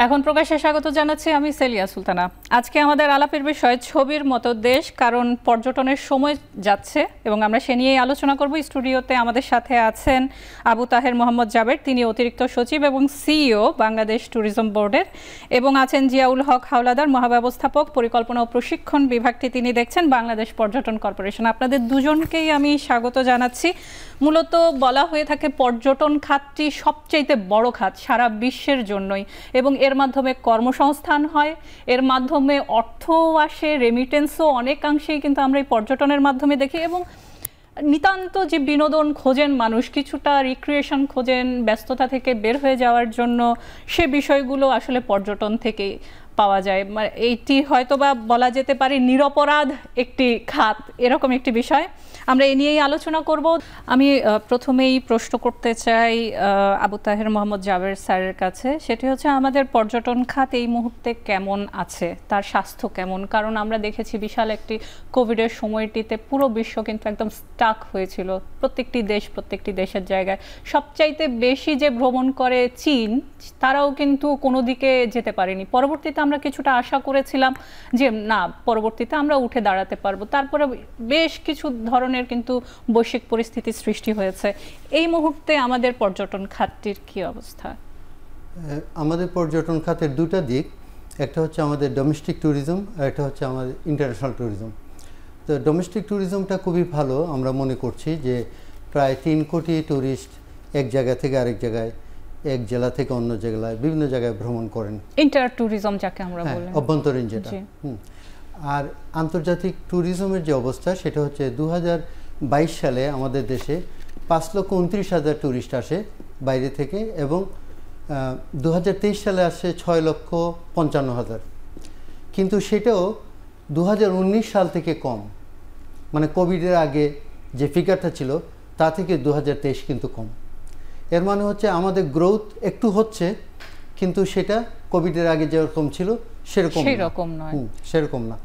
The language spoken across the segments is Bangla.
এখন প্রকাশ্যে স্বাগত জানাচ্ছি আমি সেলিয়া সুলতানা। আজকে আমাদের আলাপের বিষয় ছবির মতো দেশ, কারণ পর্যটনের সময় যাচ্ছে এবং আমরা সে নিয়েই আলোচনা করব। স্টুডিওতে আমাদের সাথে আছেন আবু তাহের মোহাম্মদ জাবের, তিনি অতিরিক্ত সচিব এবং সিইও বাংলাদেশ ট্যুরিজম বোর্ডের, এবং আছেন জিয়াউল হক হাওলাদার, মহাব্যবস্থাপক পরিকল্পনা ও প্রশিক্ষণ বিভাগটি তিনি দেখছেন বাংলাদেশ পর্যটন কর্পোরেশন। আপনাদের দুজনকেই আমি স্বাগত জানাচ্ছি। মূলত বলা হয়ে থাকে পর্যটন খাতটি সবচেয়ে বড় খাত সারা বিশ্বের জন্যই, এবং এর মাধ্যমে কর্মসংস্থান হয়, এর মাধ্যমে অর্থও আসে, রেমিটেন্সও অনেকাংশেই কিন্তু আমরা এই পর্যটনের মাধ্যমে দেখি। এবং নিতান্ত যে বিনোদন খোঁজেন মানুষ, কিছুটা রিক্রিয়েশন খোঁজেন ব্যস্ততা থেকে বের হয়ে যাওয়ার জন্য, সে বিষয়গুলো আসলে পর্যটন থেকেই পাওয়া যায়। এইটি হয়তোবা বলা যেতে পারে নিরপরাধ একটি খাত, এরকম একটি বিষয়। আমরা এ নিয়েই আলোচনা করব। আমি প্রথমেই প্রশ্ন করতে চাই আবু তাহের মোহাম্মদ জাবের স্যারের কাছে, সেটি হচ্ছে আমাদের পর্যটন খাত এই মুহূর্তে কেমন আছে, তার স্বাস্থ্য কেমন? কারণ আমরা দেখেছি বিশাল একটি কোভিডের সময়টিতে পুরো বিশ্ব কিন্তু একদম স্টাক হয়েছিল, প্রত্যেকটি দেশ প্রত্যেকটি দেশের জায়গায়। সবচাইতে বেশি যে ভ্রমণ করে চীন, তারাও কিন্তু কোনো দিকে যেতে পারেনি। পরবর্তীতে আমরা কিছুটা আশা করেছিলাম যে না, পরবর্তীতে আমরা উঠে দাঁড়াতে পারবো, তারপরে বেশ কিছু ধরনের কিন্তু বৈশ্বিক পরিস্থিতি সৃষ্টি হয়েছে। এই মুহূর্তে আমাদের পর্যটন খাতটির কি অবস্থা? আমাদের পর্যটন খাতের দুটো দিক, একটা হচ্ছে আমাদের ডোমেস্টিক ট্যুরিজম আর একটা হচ্ছে আমাদের ইন্টারন্যাশনাল ট্যুরিজম। তো ডোমেস্টিক ট্যুরিজমটা খুবই ভালো, আমরা মনে করছি যে প্রায় 3 কোটি ট্যুরিস্ট এক জায়গা থেকে আরেক জায়গায়, এক জেলা থেকে অন্য জেলায় বিভিন্ন জায়গায় ভ্রমণ করেন। ইন্টার ট্যুরিজম যাকে আমরা বলি, অভ্যন্তরীণ যেটা। আর আন্তর্জাতিক ট্যুরিজমের যে অবস্থা, সেটা হচ্ছে 2022 সালে আমাদের দেশে 5,29,000 ট্যুরিস্ট আসে বাইরে থেকে, এবং 2023 সালে আসে 6,55,000। কিন্তু সেটাও 2019 সাল থেকে কম, মানে কোভিডের আগে যে ফিগারটা ছিল তা থেকে 2023 কিন্তু কম। এর মানে হচ্ছে আমাদের গ্রোথ একটু হচ্ছে, কিন্তু সেটা কোভিডের আগে যেরকম ছিল সেরকম না।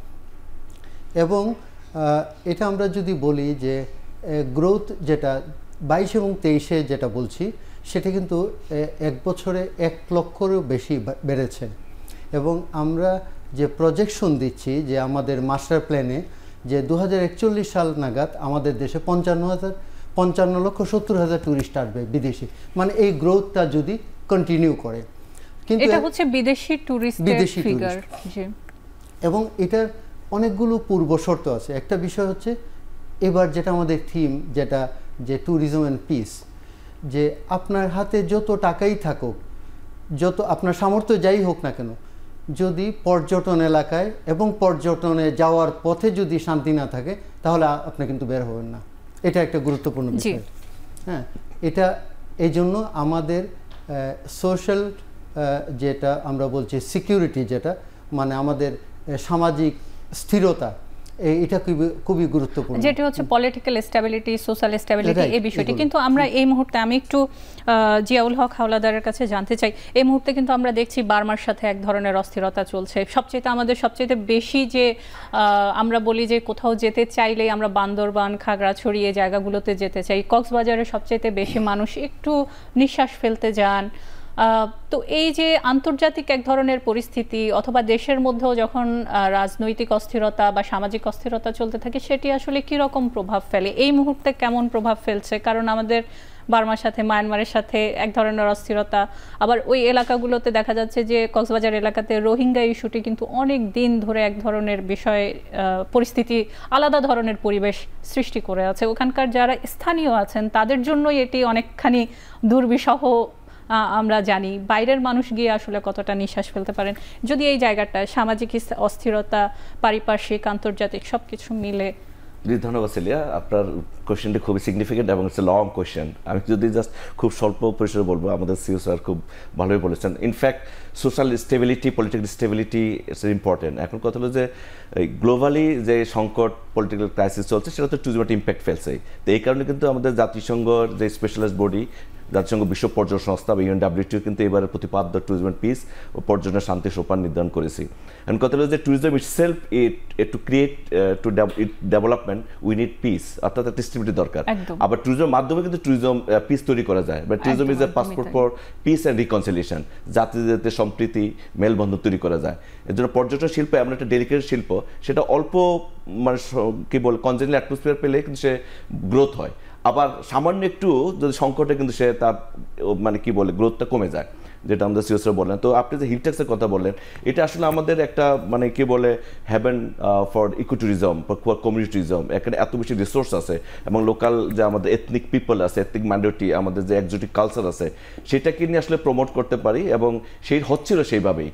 এবং এটা আমরা যদি বলি যে গ্রোথ যেটা 22 এবং 23-এ যেটা বলছি, সেটা কিন্তু এক বছরে 1 লক্ষেরও বেশি বেড়েছে। এবং আমরা যে প্রজেকশন দিচ্ছি যে আমাদের মাস্টার প্ল্যানে, যে 2041 সাল নাগাদ আমাদের দেশে 55,70,000 ট্যুরিস্ট আসবে বিদেশি, মানে এই গ্রোথটা যদি কন্টিনিউ করে। কিন্তু এটা হচ্ছে বিদেশি ট্যুরিস্টের ফিগার। এবং এটার অনেকগুলো পূর্ব শর্ত আছে। একটা বিষয় হচ্ছে এবার যেটা আমাদের থিম, যেটা যে ট্যুরিজম অ্যান্ড পিস, যে আপনার হাতে যত টাকাই থাকুক, যত আপনার সামর্থ্য যাই হোক না কেন, যদি পর্যটন এলাকায় এবং পর্যটনে যাওয়ার পথে যদি শান্তি না থাকে, তাহলে আপনি কিন্তু বের হবেন না। এটা একটা গুরুত্বপূর্ণ বিষয়। হ্যাঁ, এটা এই জন্য আমাদের সোশ্যাল যেটা আমরা বলছি সিকিউরিটি, যেটা মানে আমাদের সামাজিক স্থিরতা, এটা খুবই গুরুত্বপূর্ণ, যেটি হচ্ছে পলিটিক্যাল স্টেবিলিটি, সোশ্যাল স্টেবিলিটি, এই বিষয়টি। কিন্তু আমরা এই মুহূর্তে, আমি একটু জিয়াউল হক হাওলাদারের কাছে জানতে চাই, এই মুহূর্তে কিন্তু আমরা দেখছি বার্মার সাথে এক ধরনের অস্থিরতা চলছে। সবচেয়ে বেশি যে আমরা বলি যে কোথাও যেতে চাইলেই আমরা বান্দরবান, খাগড়াছড়ি এই জায়গাগুলোতে যেতে চাই, কক্সবাজারে সবচেয়ে বেশি মানুষ একটু নিঃশ্বাস ফেলতে যান। তো এই যে আন্তর্জাতিক এক ধরনের পরিস্থিতি, অথবা দেশের মধ্যেও যখন রাজনৈতিক অস্থিরতা বা সামাজিক অস্থিরতা চলতে থাকে, সেটি আসলে কি রকম প্রভাব ফেলে? এই মুহূর্তে কেমন প্রভাব ফেলছে? কারণ আমাদের বার্মার সাথে, মায়ানমারের সাথে এক ধরনের অস্থিরতা, আবার ওই এলাকাগুলোতে দেখা যাচ্ছে যে কক্সবাজার এলাকাতে রোহিঙ্গা ইস্যুটি কিন্তু অনেক দিন ধরে এক ধরনের বিষয়, পরিস্থিতি, আলাদা ধরনের পরিবেশ সৃষ্টি করে আছে। ওখানকার যারা স্থানীয় আছেন তাদের জন্যই এটি অনেকখানি দুর্বিষহ। আমরা জানি বাইরের মানুষ গিয়ে আসলে কতটা নিঃশ্বাস ফেলতে পারেন যদি এই জায়গাটা সামাজিক অস্থিরতা, পারিপার্শ্বিক, আন্তর্জাতিক সবকিছু মিলে। ধন্যবাদ সেলিয়া, আপনার কোয়েশ্চেনটি খুবই সিগনিফিকেন্ট এবং ইটস এ লং কোয়েশ্চেন। আমি যদি জাস্ট খুব স্বল্প পরিসরে বলবো, আমাদের সিও স্যার খুব ভালোই বলেছেন। In fact social stability, political stability it's important. এখন কথা হলো যে গ্লোবালি যে সংকট, পলিটিক্যাল ক্রাইসিস চলছে, সেটা তো ট্যুরিজমের ইম্প্যাক্ট ফেলছে। তো এই কারণে কিন্তু আমাদের জাতিসংঘর যে স্পেশালাইজড বডি জাতিসংঘ বিশ্ব পর্যটন সংস্থা বা UNWTO কিন্তু এবারের প্রতিপাদ্য ট্যুরিজম অ্যান্ড পিস ও পর্যটনের শান্তি সোপান নির্ধারণ করেছি। এখন কথা হলো যে tourism itself to create to development we need peace, অর্থাৎ একটা স্টেবিলিটি দরকার। আবার ট্যুরিজমের মাধ্যমে কিন্তু ট্যুরিজম পিস তৈরি করা যায়, but tourism is a passport for piece and reconciliation, জাতি জাতিতে সম্প্রীতি মেলবন্ধন তৈরি করা যায়। এর জন্য পর্যটন শিল্প এমন একটা ডেডিকেটেড শিল্প, সেটা অল্প মানে কি বল কনজেনিয়াল অ্যাটমসফিয়ার পেলে কিন্তু সে গ্রোথ হয়, আবার সামান্য একটু যদি সংকটে কিন্তু সে তার মানে কি বলে গ্রোথটা কমে যায়, যেটা আমাদের সিওসরা বললেন। তো আপনি যে হিল ট্যাক্সের কথা বললেন, এটা আসলে আমাদের একটা মানে কি বলে haven for eco tourism, for community tourism. এখানে এত বেশি রিসোর্স আছে এবং লোকাল যে আমাদের এথনিক পিপল আছে, এথনিক মাইনরিটি, আমাদের যে এক্সোটিক কালচার আছে, সেটাকে নিয়ে আসলে প্রমোট করতে পারি এবং সেই হচ্ছিল সেইভাবেই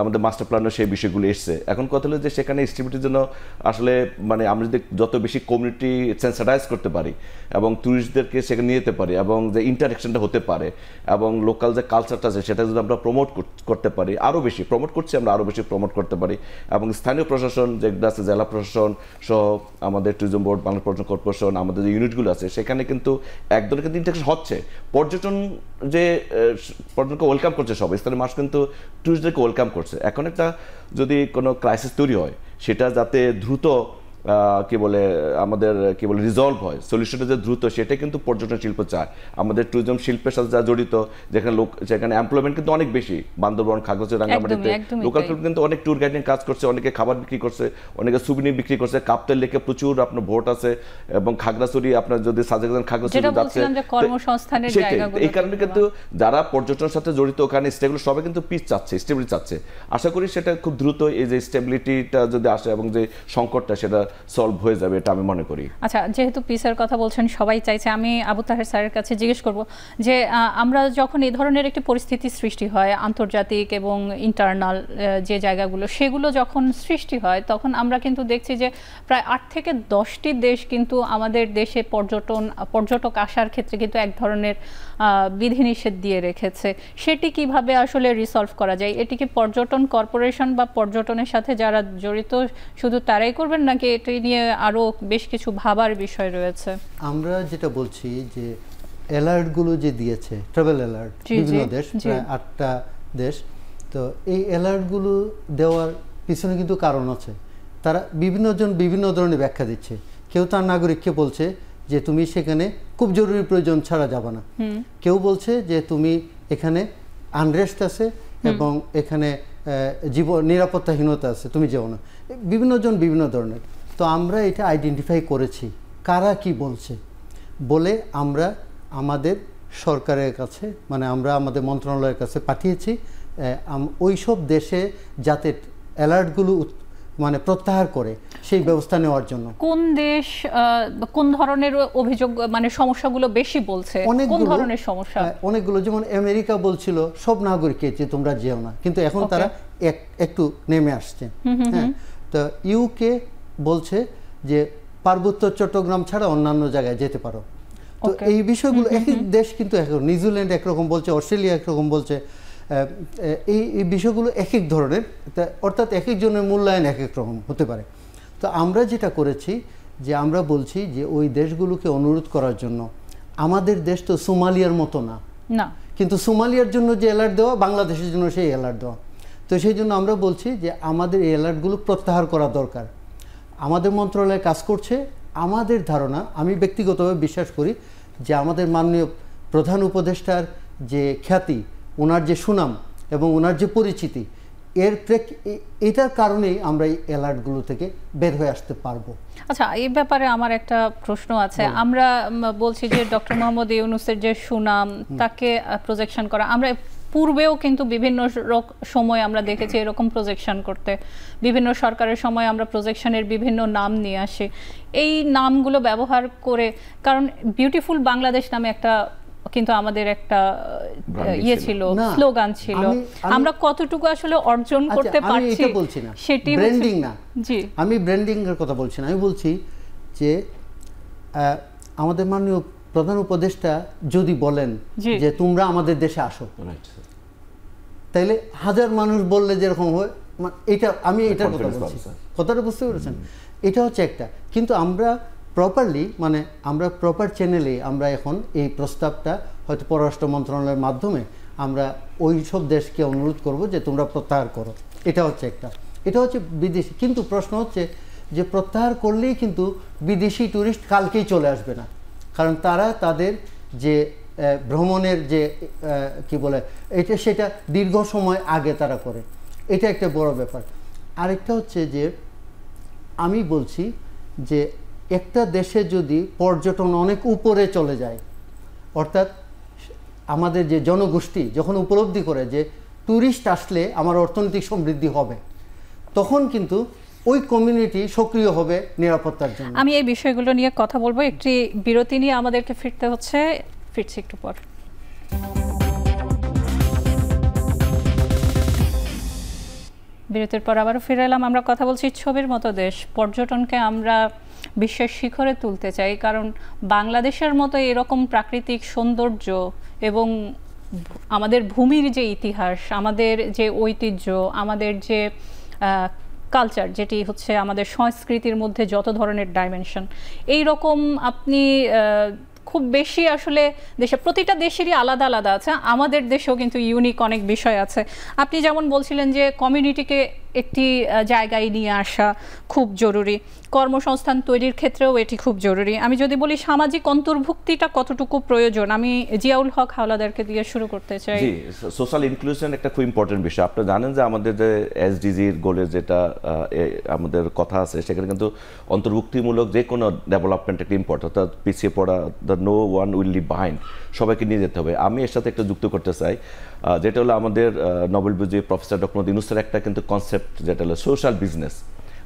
আমাদের মাস্টার প্ল্যানও সেই বিষয়গুলো এসছে। এখন কথা হলো যে সেখানে স্টেবিলিটির জন্য আসলে মানে আমরা যদি যত বেশি কমিউনিটি সেন্সিটাইজ করতে পারি এবং ট্যুরিস্টদেরকে সেখানে নিয়ে যেতে পারি এবং যে ইন্টারাকশনটা হতে পারে এবং লোকাল যে কালচারটা আছে সেটা যদি আমরা প্রমোট করতে পারি, আরও বেশি প্রমোট করছি আমরা, আরও বেশি প্রমোট করতে পারি এবং স্থানীয় প্রশাসন যেগুলো আছে, জেলা প্রশাসন সহ আমাদের ট্যুরিজম বোর্ড, বাংলাদেশ পর্যটন কর্পোরেশন, আমাদের যে ইউনিটগুলো আছে, সেখানে কিন্তু একদলে কিন্তু ইন্টারাকশন হচ্ছে। পর্যটন যে পর্যটনকে ওয়েলকাম করছে সব স্থানীয় মানুষ, কিন্তু ট্যুরিস্টদেরকে ওয়েলকাম করছে। এখন একটা যদি কোনো ক্রাইসিস তৈরি হয়, সেটা যাতে দ্রুত কি বলে আমাদের কি বলে রিজলভ হয়, সলিউশনটা যে দ্রুত, সেটা কিন্তু পর্যটন শিল্প চায়। আমাদের ট্যুরিজম শিল্পের সাথে যা জড়িত, যেখানে এমপ্লয়মেন্ট কিন্তু অনেক বেশি, বান্দরবান, খাগড়াছড়ি, রাঙ্গামাটিতে লোকাল পিপল কিন্তু অনেক ট্যুর গাইডিং কাজ করছে, অনেকে খাবার বিক্রি করছে, অনেকে সুবিনির বিক্রি করছে। কাপ্তাই লেকে প্রচুর আপনার ভোট আছে এবং খাগড়াছড়ি আপনার যদি সাজেক খাগড়াছড়ি যাচ্ছে, এই কারণে কিন্তু যারা পর্যটনের সাথে জড়িত ওখানে স্টেগুলো সবাই কিন্তু পিস চাচ্ছে, স্টেবিলিটি চাচ্ছে। আশা করি সেটা খুব দ্রুত এই যে স্টেবিলিটিটা যদি আসে এবং যে সংকটটা সেটা সলভ হয়ে যাবে, এটা আমি মনে করি। আচ্ছা, যেহেতু পিসের কথা বলছেন, সবাই চাইছে, আমি আবু তাহের স্যারের কাছে জিজ্ঞেস করব যে আমরা যখন এই ধরনের একটি পরিস্থিতি সৃষ্টি হয়, আন্তর্জাতিক এবং ইন্টারনাল যে জায়গাগুলো, সেগুলো যখন সৃষ্টি হয়, তখন আমরা কিন্তু দেখছি যে প্রায় 8 থেকে 10টি দেশ কিন্তু আমাদের দেশে পর্যটক আসার ক্ষেত্রে কিন্তু এক ধরনের বিধিনিষেধ দিয়ে রেখেছে। সেটি কিভাবে আসলে রিসলভ করা যায়? এটি কি পর্যটন কর্পোরেশন বা পর্যটনের সাথে যারা জড়িত শুধু তারাই করবেন, নাকি এটি নিয়ে আরো বেশ কিছু ভাবার বিষয় রয়েছে? আমরা যেটা বলছি যে অ্যালার্টগুলো যে দিয়েছে, ট্রাভেল অ্যালার্ট, বিভিন্ন দেশ, প্রায় 8টা দেশ, তো এই অ্যালার্টগুলো দেওয়ার পিছনে কিন্তু কারণ আছে। তারা বিভিন্নজন বিভিন্ন ধরনের ব্যাখ্যা দিচ্ছে। কেউ তার নাগরিককে বলছে যে তুমি সেখানে খুব জরুরি প্রয়োজন ছাড়া যাবে না, কেউ বলছে যে তুমি এখানে আনরেস্ট আছে এবং এখানে নিরাপত্তাহীনতা আছে, তুমি যেও না। বিভিন্নজন বিভিন্ন ধরনের। তো আমরা এটা আইডেন্টিফাই করেছি কারা কি বলছে বলে আমরা আমাদের সরকারের কাছে, মানে আমরা আমাদের মন্ত্রণালয়ের কাছে পাঠিয়েছি ওই সব দেশে যাতে অ্যালার্টগুলো মানে প্রত্যাহার করে সেই ব্যবস্থা নেওয়ার জন্য। কোন দেশ কোন ধরনের অভিযোগ মানে সমস্যাগুলো বেশি বলছে? কোন ধরনের সমস্যা? অনেকগুলো, যেমন আমেরিকা বলছিল সব নাগরিককে যে তোমরা যেও না, কিন্তু এখন তারা একটু নেমে আসছে। হ্যাঁ, তো ইউকে বলছে যে পার্বত্য চট্টগ্রাম ছাড়া অন্যান্য জায়গায় যেতে পারো। তো এই বিষয়গুলো এক এক দেশ কিন্তু নিউজিল্যান্ড একরকম বলছে, অস্ট্রেলিয়া একরকম বলছে। এই বিষয়গুলো এক এক ধরনের, অর্থাৎ এক একজনের মূল্যায়ন এক এক রকম হতে পারে। তো আমরা যেটা করেছি যে আমরা বলছি যে ওই দেশগুলোকে অনুরোধ করার জন্য, আমাদের দেশ তো সোমালিয়ার মতো না, কিন্তু সোমালিয়ার জন্য যে অ্যালার্ট দেওয়া, বাংলাদেশের জন্য সেই অ্যালার্ট দেওয়া। তো সেই জন্য আমরা বলছি যে আমাদের এই অ্যালার্টগুলো প্রত্যাহার করা দরকার। আমাদের মন্ত্রণালয় কাজ করছে। আমাদের ধারণা, আমি ব্যক্তিগতভাবে বিশ্বাস করি যে আমাদের মাননীয় প্রধান উপদেষ্টার যে খ্যাতি, ওনার যে সুনাম এবং ওনার যে পরিচিতি, এটার কারণেই আমরা এই অ্যালার্টগুলো থেকে বের হয়ে আসতে পারবো। আচ্ছা, এই ব্যাপারে আমার একটা প্রশ্ন আছে। আমরা বলছি যে ডক্টর মোহাম্মদ ইউনূসের যে সুনাম, তাকে প্রজেকশন করা, আমরা পূর্বেও কিন্তু বিভিন্ন সময় আমরা দেখেছি এরকম প্রজেকশন করতে। বিভিন্ন সরকারের সময় আমরা প্রজেকশনের বিভিন্ন নাম নিয়ে আসি। এই নামগুলো ব্যবহার করে, কারণ বিউটিফুল বাংলাদেশ নামে একটা কিন্তু আমাদের একটা ছিল, স্লোগান ছিল, আমরা কতটুকু আসলে অর্জন করতে পারছি সেটি ব্র্যান্ডিং না। জি, আমি ব্র্যান্ডিং এর কথা বলছি না, আমি বলছি যে আমাদের মাননীয় প্রধান উপদেষ্টা যদি বলেন যে তোমরা আমাদের দেশে আসো, তাইলে হাজার মানুষ বললে যেরকম হয়, এটা আমি এটার কথা বলছি, কথাটা বুঝতে পেরেছেন? এটা হচ্ছে একটা। কিন্তু আমরা প্রপারলি, মানে আমরা প্রপার চ্যানেলে আমরা এখন এই প্রস্তাবটা হয়তো পররাষ্ট্র মন্ত্রণালয়ের মাধ্যমে আমরা ওই সব দেশকে অনুরোধ করব যে তোমরা প্রত্যাহার করো। এটা হচ্ছে একটা, এটা হচ্ছে বিদেশি। কিন্তু প্রশ্ন হচ্ছে যে প্রত্যাহার করলেই কিন্তু বিদেশি ট্যুরিস্ট কালকেই চলে আসবে না, কারণ তারা তাদের যে ভ্রমণের যে কি বলে এটা সেটা দীর্ঘ সময় আগে তারা করে, এটা একটা বড় ব্যাপার। আরেকটা হচ্ছে যে আমি বলছি যে একটা দেশে যদি পর্যটন অনেক উপরে চলে যায়, অর্থাৎ আমাদের যে জনগোষ্ঠী যখন উপলব্ধি করে যে ট্যুরিস্ট আসলে আমার অর্থনৈতিক সমৃদ্ধি হবে, তখন কিন্তু ওই কমিউনিটি সক্রিয় হবে নিরাপত্তার জন্য। আমি এই বিষয়গুলো নিয়ে কথা বলবো, একটি বিরতি নিয়ে আমাদেরকে ফিরতে হচ্ছে, ফিরছি একটু পর। বিরতির পর আবারও ফিরে এলাম। আমরা কথা বলছি ছবির মতো দেশ, পর্যটনকে আমরা বিশ্বের শিখরে তুলতে চাই, কারণ বাংলাদেশের মতো এরকম প্রাকৃতিক সৌন্দর্য এবং আমাদের ভূমির যে ইতিহাস, আমাদের যে ঐতিহ্য, আমাদের যে কালচার, যেটি হচ্ছে আমাদের সংস্কৃতির মধ্যে যত ধরনের ডাইমেনশন, এই রকম আপনি খুব বেশি আসলে দেশে প্রতিটা দেশেরই আলাদা আলাদা আছে, আমাদের দেশেও কিন্তু ইউনিক অনেক বিষয় আছে। আপনি যেমন বলছিলেন যে কমিউনিটিকে একটি জায়গায় নিয়ে আসা খুব জরুরি, কর্মসংস্থান তৈরির ক্ষেত্রেও এটি খুব জরুরি। আমি যদি বলি সামাজিক অন্তর্ভুক্তিটা কতটুকু প্রয়োজন, আমি জিয়াউল হক হাওলাদারকে দিয়ে শুরু করতে চাই। জি, সোশ্যাল ইনক্লুশন একটা খুব ইম্পর্টেন্ট বিষয়। আপনারা জানেন যে আমাদের যে এসডিজির গোলের যেটা আমাদের কথা আছে, সেখানে কিন্তু অন্তর্ভুক্তিমূলক যে কোনো ডেভেলপমেন্ট একটা ইম্পর্টেন্ট, অর্থাৎ পিছিয়ে পড়া, the no one will leave behind, সবাইকে নিয়ে যেতে হবে। আমি এর সাথে একটা যুক্ত করতে চাই, যেটা হলো আমাদের নোবেল বিজয়ী প্রফেসর ডক্টর মোহাম্মদ ইউনূসের একটা কিন্তু কনসেপ্ট, যেটা হলো সোশ্যাল বিজনেস।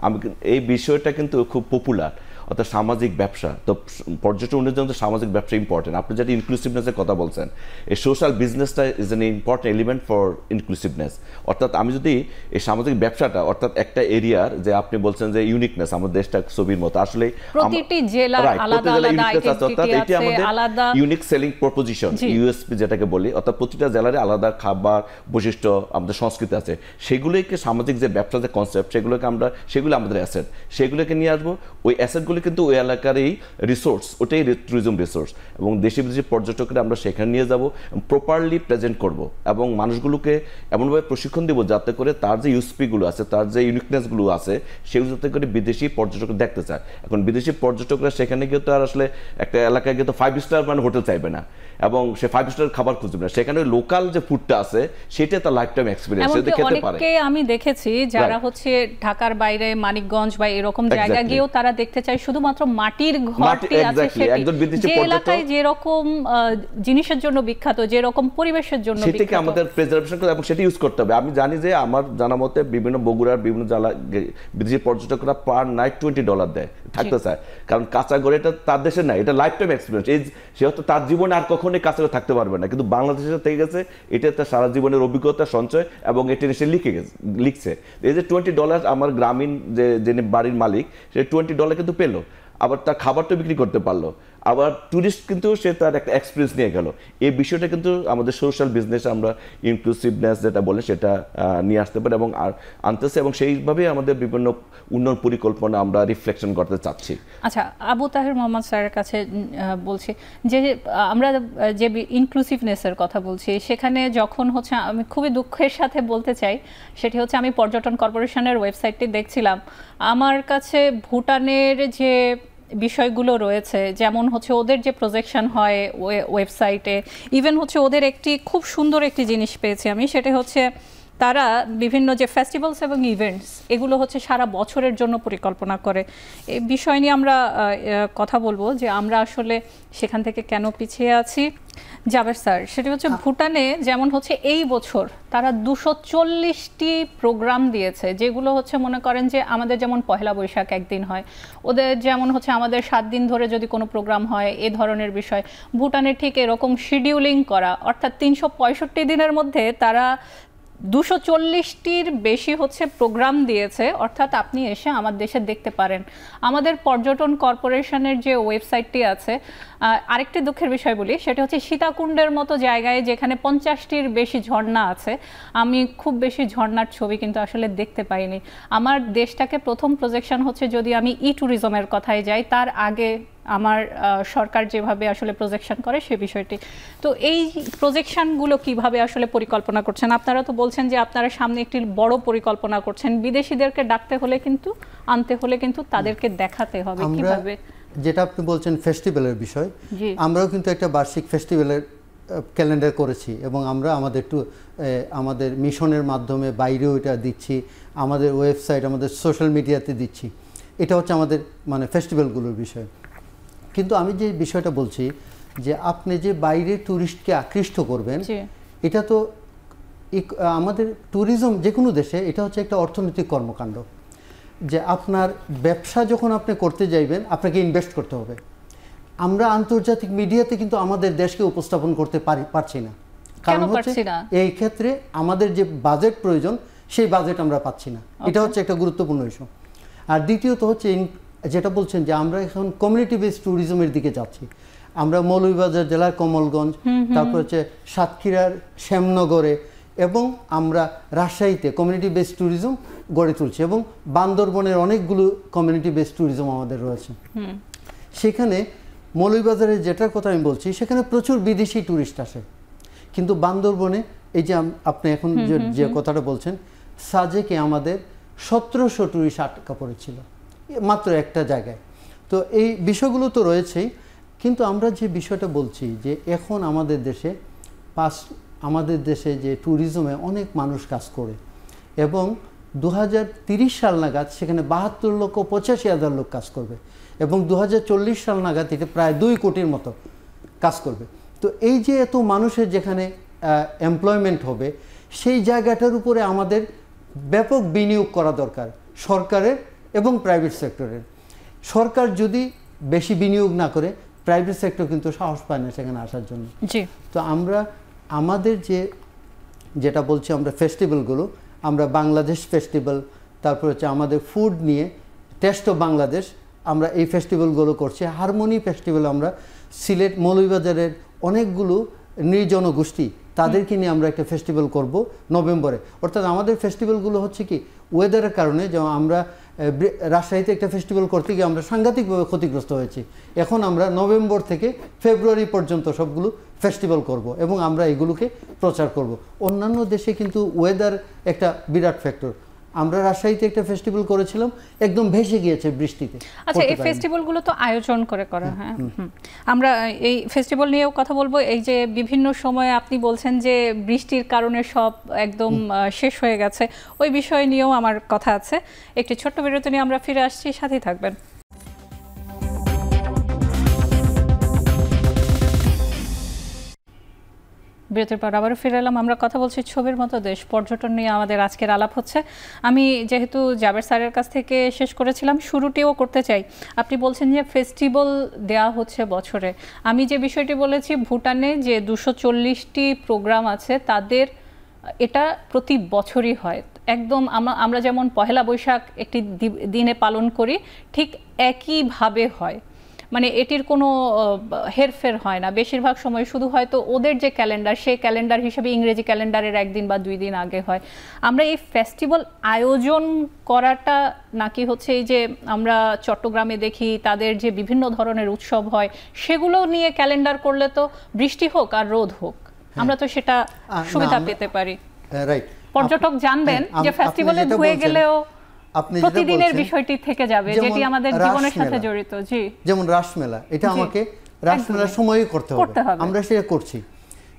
আমি এই বিষয়টা কিন্তু খুব পপুলার, অর্থাৎ সামাজিক ব্যবসা। তো পর্যটন উন্নয়নের জন্য সামাজিক ব্যবসা ইম্পর্টেন্ট। আপনি যেটা ইনক্লুসিভনেসের কথা বলছেন, এই সোশ্যাল বিজনেসটা is an important element for inclusiveness. অর্থাৎ আমি যদি এই সামাজিক ব্যবসাটা, অর্থাৎ একটা এরিয়ার যে আপনি বলছেন যে ইউনিকনেস, আমাদের দেশটা ছবির মতো, আসলে প্রতিটি জেলার আলাদা আলাদা আইডেন্টিটি আছে, আলাদা ইউনিক সেলিং প্রপোজিশন, ইউএসপি যেটাকে বলি, অর্থাৎ প্রতিটা জেলারে আলাদা খাবার বৈশিষ্ট্য, আমাদের সংস্কৃতি আছে। সেগুলোকে সামাজিক যে ব্যবসা যে কনসেপ্ট, সেগুলো আমাদের অ্যাসেট, সেগুলোকে নিয়ে আসবো। ওই অ্যাসেটগুলো কিন্তু ওই এলাকার এই রিসোর্স, ওটাই ট্যুরিজম রিসোর্স, এবং দেশি বিদেশি পর্যটকরা আমরা সেখানে নিয়ে যাব, প্রপারলি প্রেজেন্ট করব এবং মানুষগুলোকে এমনভাবে প্রশিক্ষণ দেবো যাতে করে তার যে ইউএসপিগুলো আছে, তার যে ইউনিকনেসগুলো আছে, সেগুলো যাতে করে বিদেশি পর্যটক দেখতে চায়। এখন বিদেশি পর্যটকরা সেখানে গিয়ে তো আর আসলে একটা এলাকায় গিয়ে তো 5 স্টার মানে হোটেল চাইবে না, এবং সে 5 স্টার খাবার খুঁজবে না, সেখানে লোকাল যে ফুডটা আছে সেটা তার লাইফ টাইম এক্সপেরিয়েন্স, সেটা খেতে পারে। অনেকে আমি দেখেছি যারা হচ্ছে ঢাকার বাইরে মানিকগঞ্জ বা এরকম জায়গা গিয়েও তারা দেখতে চায় শুধুমাত্র মাটির ঘরটি আছে, যে এলাকায় যেরকম জিনিসের জন্য বিখ্যাত, যেরকম পরিবেশের জন্য বিখ্যাত, সেটাকে আমাদের প্রিজার্ভেশন করতে এবং সেটা ইউজ করতে হবে। আমি জানি যে আমার জানা মতে বিভিন্ন বগুড়ার বিভিন্ন জেলা বিদেশি পর্যটকরা পার নাইট $20 দেয়, থাকতে চায়, কারণ কাঁচা ঘরে এটা তার দেশে নাই, এটা লাইফ টাইম এক্সপিরিয়েন্স। সে হয়তো তার জীবনে আর কখনোই কাঁচা ঘরে থাকতে পারবে না, কিন্তু বাংলাদেশে থেকে গেছে, এটা তার সারা জীবনের অভিজ্ঞতা সঞ্চয়, এবং এটা সে লিখছে। এই যে $20 আমার গ্রামীণ যে বাড়ির মালিক, সে $20 কিন্তু পেলো, আবার তার খাবারটা বিক্রি করতে পারলো, আবার ট্যুরিস্ট কিন্তু সে তার একটা এক্সপিরিয়েন্স নিয়ে গেল। এই বিষয়টা কিন্তু আমাদের সোশ্যাল বিজনেস আমরা ইনক্লুসিভনেস যেটা বলে সেটা নিয়ে আসতে পারি এবং আনতেছে, এবং সেইভাবে আমাদের বিভিন্ন উন্নয়ন পরিকল্পনা আমরা রিফ্লেকশন করতে চাচ্ছি। আচ্ছা, আবু তাহের মোহাম্মদ স্যারের কাছে বলছি যে আমরা যে ইনক্লুসিভনেসের কথা বলছি, সেখানে যখন হচ্ছে আমি খুবই দুঃখের সাথে বলতে চাই, সেটি হচ্ছে আমি পর্যটন কর্পোরেশনের ওয়েবসাইটটি দেখছিলাম, আমার কাছে ভুটানের যে বিষয়গুলো রয়েছে, যেমন হচ্ছে ওদের যে প্রজেকশন হয় ওয়েবসাইটে, ইভেন হচ্ছে ওদের একটি খুব সুন্দর একটি জিনিস পেয়েছি আমি, সেটা হচ্ছে তারা বিভিন্ন যে ফেস্টিভ্যালস এবং ইভেন্টস, এগুলো হচ্ছে সারা বছরের জন্য পরিকল্পনা করে। এই বিষয় নিয়ে আমরা কথা বলবো যে আমরা আসলে সেখান থেকে কেন পিছিয়ে আছি। জাবের স্যার, সেটি হচ্ছে ভুটানে যেমন হচ্ছে এই বছর তারা 240টি প্রোগ্রাম দিয়েছে, যেগুলো হচ্ছে মনে করেন যে আমাদের যেমন পহেলা বৈশাখ একদিন হয়, ওদের যেমন হচ্ছে আমাদের 7 দিন ধরে যদি কোনো প্রোগ্রাম হয় এ ধরনের বিষয়, ভুটানে ঠিক এরকম শিডিউলিং করা, অর্থাৎ 365 দিনের মধ্যে তারা 240টির বেশি হচ্ছে প্রোগ্রাম দিয়েছে, অর্থাৎ আপনি এসে আমার দেশে দেখতে পারেন। আমাদের পর্যটন কর্পোরেশনের যে ওয়েবসাইটটি আছে, আরেকটি দুঃখের বিষয় বলি, সেটা হচ্ছে সীতাকুণ্ডের মতো জায়গায় যেখানে 50টির বেশি ঝর্ণা আছে, আমি খুব বেশি ঝর্ণার ছবি কিন্তু আসলে দেখতে পাইনি। আমার দেশটাকে প্রথম প্রজেকশন হচ্ছে যদি আমি ট্যুরিজমের কথায় যাই, তার আগে আমার সরকার যেভাবে আসলে প্রজেকশন করে সে বিষয়টি। তো এই প্রজেকশনগুলো কিভাবে আসলে পরিকল্পনা করছেন? আপনারা তো বলছেন যে আপনারা সামনে একটি বড় পরিকল্পনা করছেন, বিদেশিদেরকে ডাকতে হলে কিন্তু আনতে হলে কিন্তু তাদেরকে দেখাতে হবে কিভাবে। যেটা আপনি বলছেন ফেস্টিভ্যালের বিষয়, আমরাও কিন্তু একটা বার্ষিক ফেস্টিভ্যালের ক্যালেন্ডার করেছি এবং আমরা আমাদের মিশনের মাধ্যমে বাইরেও এটা দিচ্ছি, আমাদের ওয়েবসাইট, আমাদের সোশ্যাল মিডিয়াতে দিচ্ছি। এটা হচ্ছে আমাদের মানে ফেস্টিভ্যালগুলোর বিষয়। কিন্তু আমি যে বিষয়টা বলছি যে আপনি যে বাইরে ট্যুরিস্টকে আকৃষ্ট করবেন, এটা তো আমাদের ট্যুরিজম যে কোনো দেশে এটা হচ্ছে একটা অর্থনৈতিক কর্মকাণ্ড। যে আপনার ব্যবসা যখন আপনি করতে যাইবেন আপনাকে ইনভেস্ট করতে হবে। আমরা আন্তর্জাতিক মিডিয়াতে কিন্তু আমাদের দেশকে উপস্থাপন করতে পারছি না, কারণ হচ্ছে এই ক্ষেত্রে আমাদের যে বাজেট প্রয়োজন সেই বাজেট আমরা পাচ্ছি না। এটা হচ্ছে একটা গুরুত্বপূর্ণ ইস্যু। আর দ্বিতীয়ত হচ্ছে যেটা বলছেন যে আমরা এখন কমিউনিটি বেসড ট্যুরিজমের দিকে যাচ্ছি। আমরা মৌলভীবাজার জেলার কমলগঞ্জ, তারপর হচ্ছে সাতক্ষীরার শ্যামনগরে এবং আমরা রাজশাহীতে কমিউনিটি বেসড ট্যুরিজম গড়ে তুলছি এবং বান্দরবনের অনেকগুলো কমিউনিটি বেসড ট্যুরিজম আমাদের রয়েছে। সেখানে মৌলভীবাজারে যেটার কথা আমি বলছি সেখানে প্রচুর বিদেশি ট্যুরিস্ট আসে, কিন্তু বান্দরবনে এই যে আপনি এখন যে কথাটা বলছেন, সাজেকে আমাদের 1700 ট্যুরিস্ট আটকা পড়েছিল মাত্র একটা জায়গায়। তো এই বিষয়গুলো তো রয়েছেই, কিন্তু আমরা যে বিষয়টা বলছি যে এখন আমাদের দেশে যে ট্যুরিজমে অনেক মানুষ কাজ করে এবং 2030 সাল নাগাদ সেখানে 72,85,000 লোক কাজ করবে এবং 2040 সাল নাগাদ এটা প্রায় 2 কোটির মতো কাজ করবে। তো এই যে এত মানুষের যেখানে এমপ্লয়মেন্ট হবে, সেই জায়গাটার উপরে আমাদের ব্যাপক বিনিয়োগ করা দরকার সরকারের এবং প্রাইভেট সেক্টরের। সরকার যদি বেশি বিনিয়োগ না করে, প্রাইভেট সেক্টর কিন্তু সাহস পায় না সেখানে আসার জন্য। তো আমরা আমাদের যেটা বলছি আমরা ফেস্টিভ্যালগুলো, আমরা বাংলাদেশ ফেস্টিভ্যাল, তারপর হচ্ছে আমাদের ফুড নিয়ে টেস্ট অফ বাংলাদেশ, আমরা এই ফেস্টিভ্যালগুলো করছি। হারমোনি ফেস্টিভ্যাল আমরা সিলেট মৌলভীবাজারের অনেকগুলো নির্জন গোষ্ঠী তাদেরকে নিয়ে আমরা একটা ফেস্টিভ্যাল করব নভেম্বরে। অর্থাৎ আমাদের ফেস্টিভ্যালগুলো হচ্ছে কি ওয়েদারের কারণে, যেমন আমরা রাজশাহীতে একটা ফেস্টিভ্যাল করতে গিয়ে আমরা সাংঘাতিকভাবে ক্ষতিগ্রস্ত হয়েছি। এখন আমরা নভেম্বর থেকে ফেব্রুয়ারি পর্যন্ত সবগুলো ফেস্টিভ্যাল করব এবং আমরা এগুলোকে প্রচার করব। অন্যান্য দেশে কিন্তু ওয়েদার একটা বিরাট ফ্যাক্টর। আমরা রাজশাহীতে একটা ফেস্টিভ্যাল করেছিলাম, একদম ভেসে গিয়েছে বৃষ্টিতে। আচ্ছা, এই ফেস্টিভ্যালগুলো তো আয়োজন করা হ্যাঁ, আমরা এই ফেস্টিভ্যাল নিয়েও কথা বলবো। এই যে বিভিন্ন সময়ে আপনি বলছেন যে বৃষ্টির কারণে সব একদম শেষ হয়ে গেছে, ওই বিষয় নিয়েও আমার কথা আছে। একটি ছোট্ট বিরতি নিয়ে আমরা ফিরে আসছি, সাথেই থাকবেন। বিরতির পর আবারও ফিরে এলাম। আমরা কথা বলছি ছবির মতো দেশ, পর্যটন নিয়ে আমাদের আজকের আলাপ হচ্ছে। আমি যেহেতু জাবের স্যারের কাছ থেকে শেষ করেছিলাম, শুরুটিও করতে চাই। আপনি বলছেন যে ফেস্টিভ্যাল দেয়া হচ্ছে বছরে। আমি যে বিষয়টি বলেছি, ভুটানে যে 240টি প্রোগ্রাম আছে তাদের এটা প্রতি বছরই হয়। একদম আমরা যেমন পহেলা বৈশাখ একটি দিনে পালন করি, ঠিক একইভাবে হয়। মানে এটির কোনো হেরফের হয় না। বেশিরভাগ সময় শুধু হয়তো ওদের যে ক্যালেন্ডার, সেই ক্যালেন্ডার হিসেবে ইংরেজি ক্যালেন্ডারের 1 দিন বা 2 দিন আগে হয়। আমরা এই ফেস্টিভ্যাল আয়োজন করাটা নাকি হচ্ছে এই যে আমরা চট্টগ্রামে দেখি তাদের যে বিভিন্ন ধরনের উৎসব হয়, সেগুলো নিয়ে ক্যালেন্ডার করলে তো বৃষ্টি হোক আর রোদ হোক, আমরা তো সেটা সুবিধা পেতে পারি। রাইট, পর্যটক জানবেন যে ফেস্টিভ্যালে ধুয়ে গেলেও প্রতিদিনের বিষয়টি থেকে যাবে, যেটি আমাদের জীবনের সাথে জড়িত। জি, যেমন রাসমেলা, এটা আমাকে রাসমেলার সময়ই করতে হবে, আমরা সেটা করছি।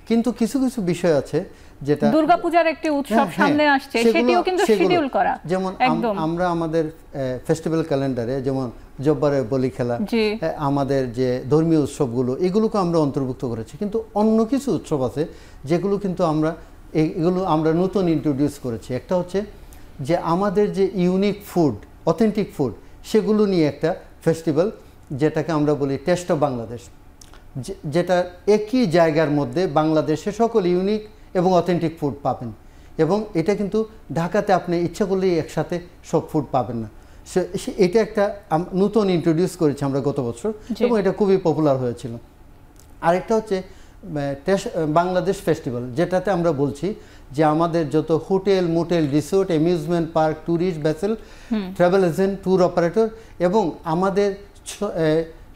কিন্তু কিছু কিছু বিষয় আছে যেটা দুর্গাপূজার একটি উৎসব সামনে আসছে, সেটিও কিন্তু শিডিউল করা। যেমন আমরা আমাদের ফেস্টিভ্যাল ক্যালেন্ডারে যেমন জব্বারের বলি খেলা, আমাদের যে ধর্মীয় উৎসবগুলো, এগুলোকে আমরা অন্তর্ভুক্ত করেছি। কিন্তু অন্য কিছু উৎসব আছে যেগুলো কিন্তু এগুলো আমরা নতুন ইন্ট্রোডিউস করেছি। একটা হচ্ছে যে আমাদের যে ইউনিক ফুড, অথেন্টিক ফুড, সেগুলো নিয়ে একটা ফেস্টিভ্যাল, যেটাকে আমরা বলি টেস্ট অফ বাংলাদেশ, যেটা একই জায়গার মধ্যে বাংলাদেশে সকল ইউনিক এবং অথেন্টিক ফুড পাবেন। এবং এটা কিন্তু ঢাকাতে আপনি ইচ্ছা করলেই একসাথে সব ফুড পাবেন না। এটা একটা নতুন ইন্ট্রোডিউস করেছি আমরা গত বছর এবং এটা খুবই পপুলার হয়েছিল। আরেকটা হচ্ছে বাংলাদেশ ফেস্টিভ্যাল, যেটাতে আমরা বলছি যে আমাদের যত hotel, motel, resort, amusement park, tourist vessel, travel agent, tour operator এবং আমাদের